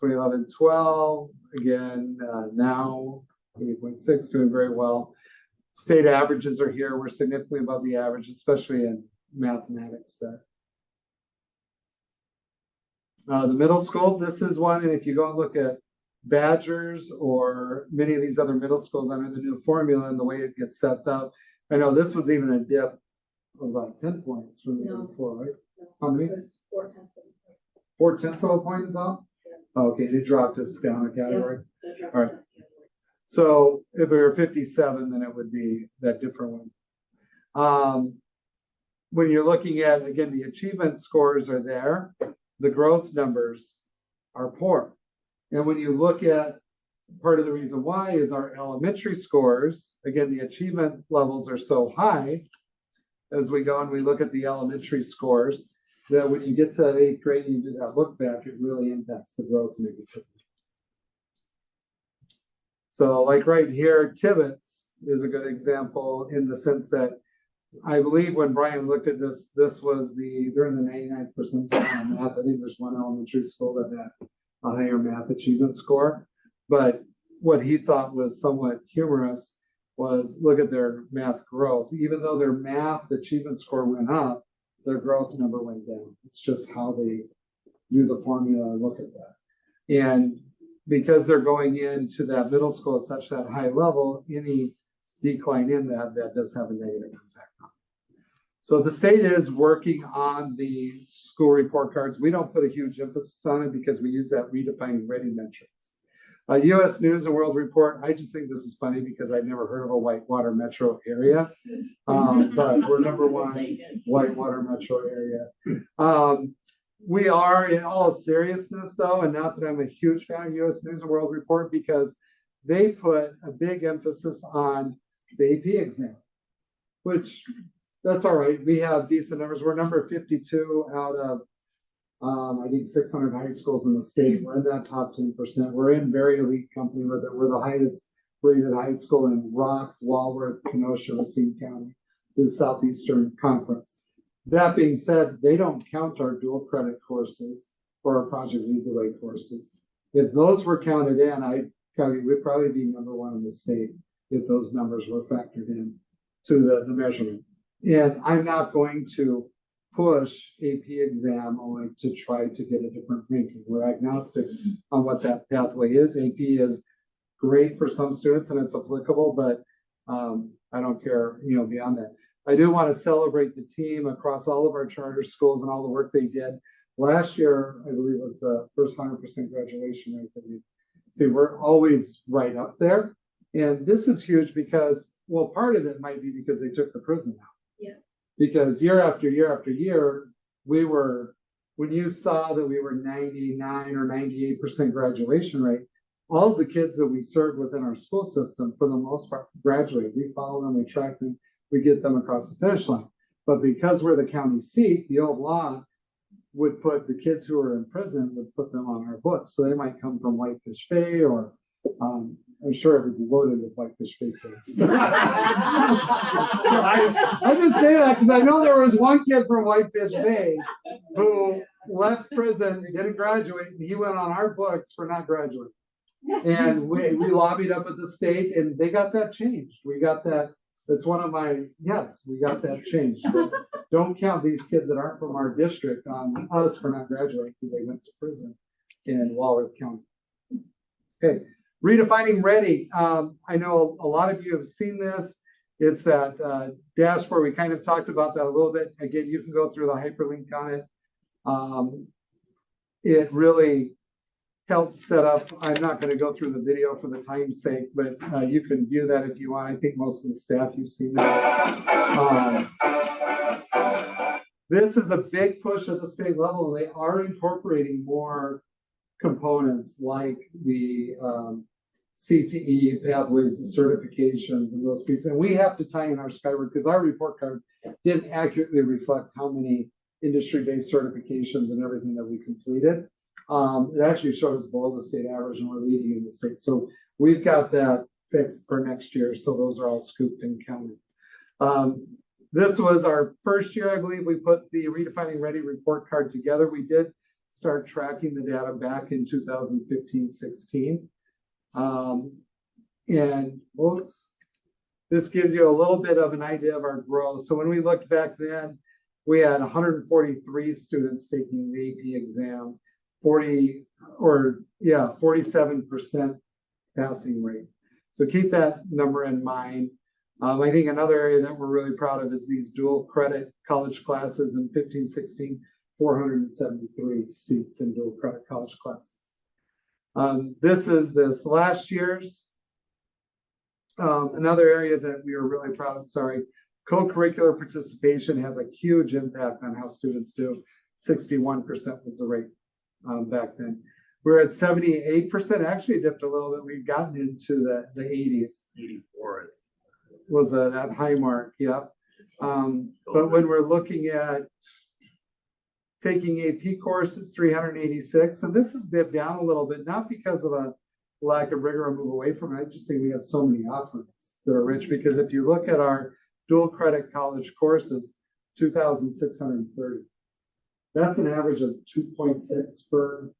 2011-12, again, now 8.6, doing very well. State averages are here. We're significantly above the average, especially in mathematics there. The middle school, this is one, and if you go and look at Badgers or many of these other middle schools under the new formula and the way it gets set up, I know this was even a dip of about 10 points from the year before, right? How many? It was 4/10 of a 4/10 of a point is up? Okay, it dropped us down a category. All right. So if we were 57, then it would be that different one. When you're looking at, again, the achievement scores are there, the growth numbers are poor. And when you look at part of the reason why is our elementary scores, again, the achievement levels are so high as we go and we look at the elementary scores, that when you get to that 8th grade and you do that look back, it really impacts the growth negatively. So like right here, Tibbetts is a good example in the sense that I believe when Brian looked at this, this was they're in the 99th percentile on math. I think there's one elementary school that had a higher math achievement score. But what he thought was somewhat humorous was look at their math growth. Even though their math achievement score went up, their growth number went down. It's just how they do the formula and look at that. And because they're going into that middle school at such that high level, any decline in that does have a negative impact on it. So the state is working on the school report cards. We don't put a huge emphasis on it because we use that redefining ready metrics. U.S. News and World Report, I just think this is funny because I've never heard of a whitewater metro area, but we're #1 whitewater metro area. We are, in all seriousness though, and not that I'm a huge fan of U.S. News and World Report, because they put a big emphasis on the AP exam, which that's all right. We have decent numbers. We're number 52 out of I think 600 high schools in the state. We're in that top 10%. We're in very elite company with it. We're the highest rated high school in Rock, Walworth, Kenosha, Racine County, the Southeastern Conference. That being said, they don't count our dual credit courses or our Project Lead the Way courses. If those were counted in, we'd probably be #1 in the state if those numbers were factored in to the measurement. And I'm not going to push AP exam only to try to get a different ranking. We're agnostic on what that pathway is. AP is great for some students and it's applicable, but I don't care, beyond that. I do want to celebrate the team across all of our charter schools and all the work they did. Last year, I believe, was the first 100% graduation rate that we see. We're always right up there. And this is huge because, well, part of it might be because they took the prison out. Yeah. Because year after year after year, when you saw that we were 99 or 98% graduation rate, all of the kids that we served within our school system, for the most part, graduate. We follow them, we track them, we get them across the finish line. But because we're the county seat, the old law would put the kids who are in prison, would put them on our books. So they might come from Whitefish Bay, or I'm sure it was loaded with Whitefish Bay kids. I just say that because I know there was one kid from Whitefish Bay who left prison, didn't graduate, and he went on our books for not graduating. And we lobbied up at the state, and they got that changed. We got that. That's one of my, yes, we got that changed. But don't count these kids that aren't from our district on us for not graduating because they went to prison in Walworth County. Okay, redefining ready. I know a lot of you have seen this. It's that dashboard. We kind of talked about that a little bit. Again, you can go through the hyperlink on it. It really helped set up. I'm not going to go through the video for the time's sake, but you can view that if you want. I think most of the staff, you've seen that. This is a big push at the state level. They are incorporating more components like the CTE pathways and certifications and those pieces. And we have to tie in our Skyward because our report card didn't accurately reflect how many industry-based certifications and everything that we completed. It actually showed us below the state average, and we're leading in the state. So we've got that fixed for next year. So those are all scooped and counted. This was our first year, I believe, we put the Redefining Ready report card together. We did start tracking the data back in 2015-16. And oops, this gives you a little bit of an idea of our growth. So when we looked back then, we had 143 students taking the AP exam. 47% passing rate. So keep that number in mind. I think another area that we're really proud of is these dual credit college classes in 15-16, 473 seats in dual credit college classes. This is this last year's. Another area that we are really proud of, co-curricular participation has a huge impact on how students do. 61% was the rate. Back then, we're at 78%. Actually, dipped a little bit. We've gotten into the 80s. 84 was that high mark. Yep. But when we're looking at taking AP courses, 386, and this has dipped down a little bit, not because of a lack of rigor or move away from it. I just think we have so many offerings that are rich. Because if you look at our dual credit college courses, 2,630. That's an average of 2.6 per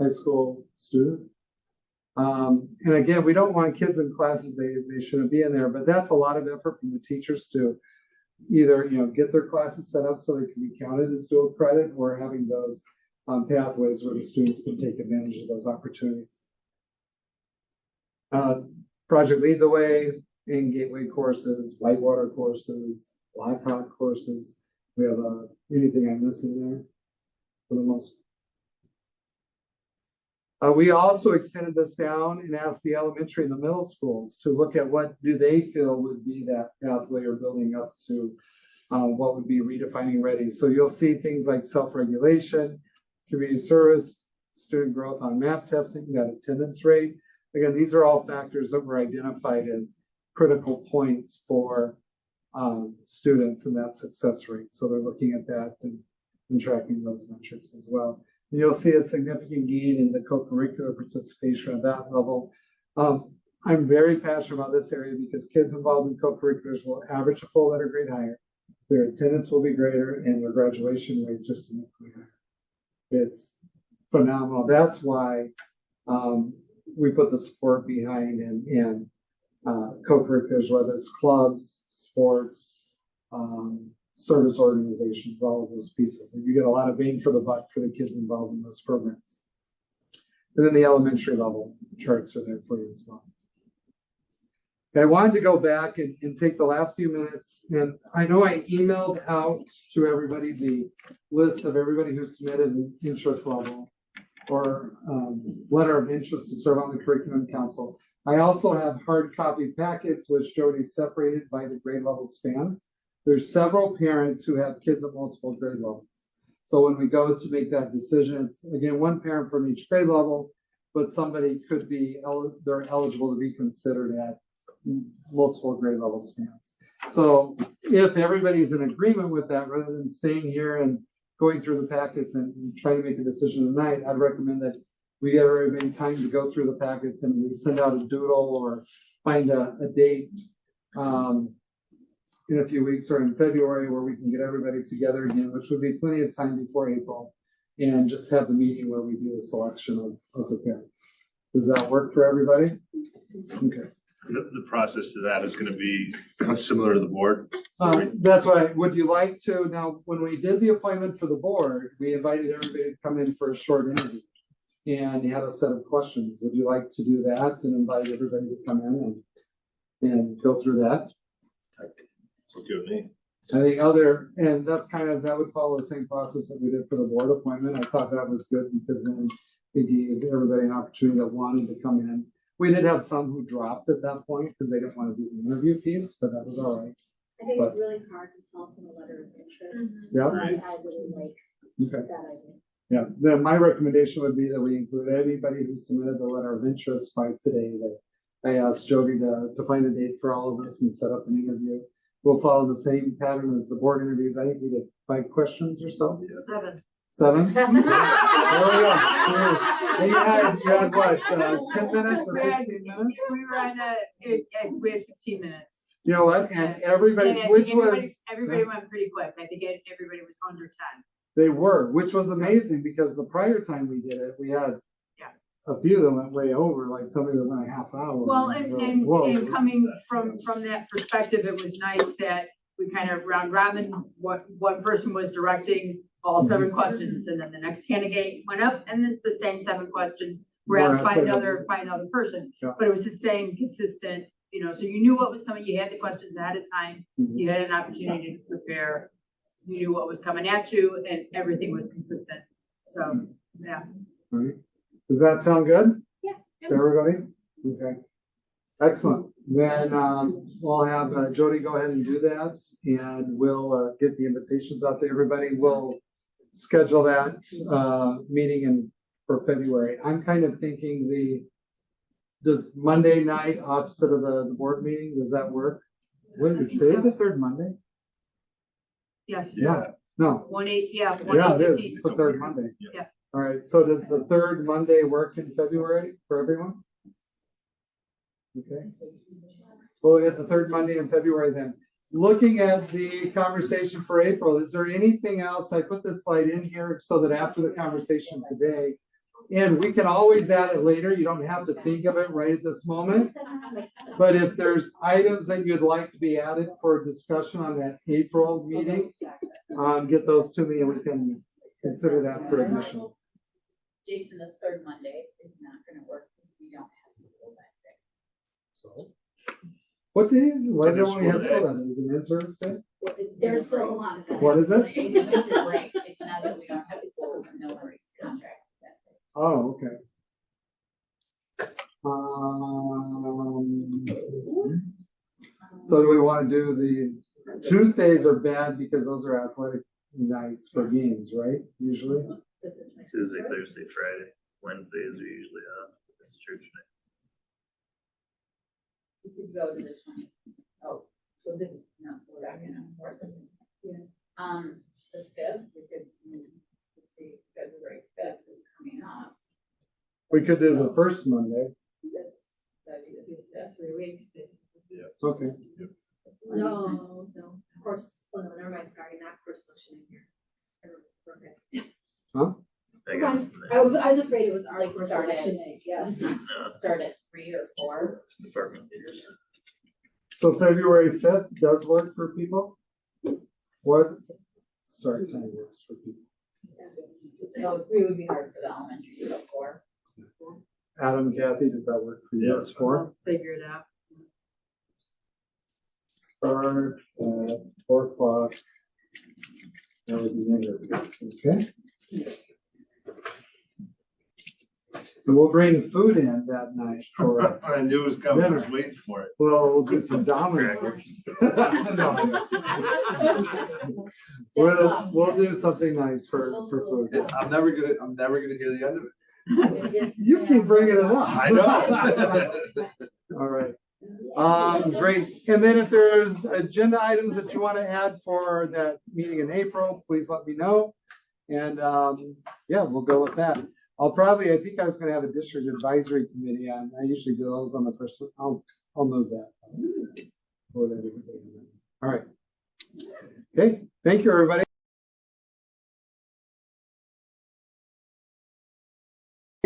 high school student. And again, we don't want kids in classes they shouldn't be in there, but that's a lot of effort from the teachers to either get their classes set up so they can be counted as dual credit, or having those pathways where the students can take advantage of those opportunities. Project Lead the Way and Gateway courses, Whitewater courses, Blackhawk courses. We have anything I'm missing there for the most part. We also extended this down and asked the elementary and the middle schools to look at what do they feel would be that pathway or building up to what would be redefining ready. So you'll see things like self-regulation, community service, student growth on MAP testing, that attendance rate. Again, these are all factors that were identified as critical points for students and that success rate. So they're looking at that and tracking those metrics as well. And you'll see a significant gain in the co-curricular participation at that level. I'm very passionate about this area because kids involved in co-curriculars will average a full letter grade higher. Their attendance will be greater and their graduation rates are significantly higher. It's phenomenal. That's why we put the support behind and co-curriculars, whether it's clubs, sports, service organizations, all of those pieces. And you get a lot of bang for the buck for the kids involved in those programs. And then the elementary level charts are there for you as well. Okay, I wanted to go back and take the last few minutes. And I know I emailed out to everybody the list of everybody who submitted an interest level or letter of interest to serve on the Curriculum Council. I also have hard copy packets, which Jody separated by the grade level spans. there's several parents who have kids at multiple grade levels. So when we go to make that decision, it's again, one parent from each grade level, but somebody could be, they're eligible to be considered at multiple grade level spans. So if everybody's in agreement with that, rather than staying here and going through the packets and trying to make a decision tonight, I'd recommend that we give everybody time to go through the packets and we send out a doodle or find a date in a few weeks or in February where we can get everybody together again, which would be plenty of time before April, and just have the meeting where we do the selection of the parents. Does that work for everybody? Okay. The process to that is going to be similar to the board. That's right. Would you like to, now, when we did the appointment for the board, we invited everybody to come in for a short interview. And he had a set of questions. Would you like to do that and invite everybody to come in and go through that? Okay with me. I think and that's that would follow the same process that we did for the board appointment. I thought that was good because then it gave everybody an opportunity that wanted to come in. We did have some who dropped at that point because they didn't want to do the interview piece, but that was all right. I think it's really hard to tell from a letter of interest. Yeah. So I really like Okay. that idea. Yeah, then my recommendation would be that we include anybody who submitted the letter of interest by today. That I asked Jody to find a date for all of us and set up an interview. We'll follow the same pattern as the board interviews. I think we did 5 questions or so. 7. 7? There we go. And you had what, 10 minutes or 15 minutes? We were on we had 15 minutes. You know what? And everybody, Everybody went pretty quick. I think everybody was under 10. They were, which was amazing because the prior time we did it, we had a few that went way over, like somebody that went a half hour. Well, and coming from that perspective, it was nice that we kind of round robin, what one person was directing all 7 questions, and then the next candidate went up, and then the same 7 questions were asked by another person. Yeah. But it was the same consistent, so you knew what was coming. You had the questions ahead of time. You had an opportunity to prepare. You knew what was coming at you, and everything was consistent. So, yeah. All right. Does that sound good? Yeah. To everybody? Okay. Excellent. Then we'll have Jody go ahead and do that, and we'll get the invitations out to everybody. We'll schedule that meeting for February. I'm kind of thinking does Monday night opposite of the board meeting, does that work? What is today the 3rd Monday? Yes. Yeah. No. 1/8. Yeah. Yeah, it is. It's the 3rd Monday. Yeah. All right. So does the 3rd Monday work in February for everyone? Okay. We'll get the 3rd Monday in February then. Looking at the conversation for April, is there anything else? I put this slide in here so that after the conversation today, and we can always add it later. You don't have to think of it right at this moment. But if there's items that you'd like to be added for discussion on that April meeting, get those to me and we can consider that for admissions. Jason, the 3rd Monday is not going to work because we don't have school that day. So, what days? Why It's don't we have school school that? Is it in-service day? Well, There's still a lot of that. What is it? It's winter break. It's not that we don't have school, but no one's contract that day. Oh, okay. So do we want to do the Tuesdays are bad because those are athletic nights for games, right? Usually. Tuesday, Thursday, Friday, Wednesdays are usually it's church night. We could go to the 20. Oh, so then, no, we're not gonna work this. Yeah. The 5th, we could, let's see, February 5th is coming up. We could do the first Monday. That's 3 weeks, basically. Okay. No, of course, oh, no, never mind, sorry, not course motion in here. Okay. Huh? I was afraid it was our Like course start at, election day. yes, start at 3 or 4. It's department leaders. So February 5th does work for people? What start time works for people? So 3 would be hard for the elementary to go 4. Adam, Kathy, does that work for you? Yeah, that's 4? Figure it out. Start at 4 o'clock. That would be interviews, okay? And we'll bring food in that night for, I knew it was coming, I was waiting for it. well, we'll do some dominoes. No. We'll do something nice for food. I'm never gonna hear the end of it. You keep bringing it up. I know. All right. Great. And then if there's agenda items that you want to add for that meeting in April, please let me know. And, yeah, we'll go with that. I think I was gonna have a district advisory committee on, I usually do those on the first, I'll move that. All right. Okay. Thank you, everybody.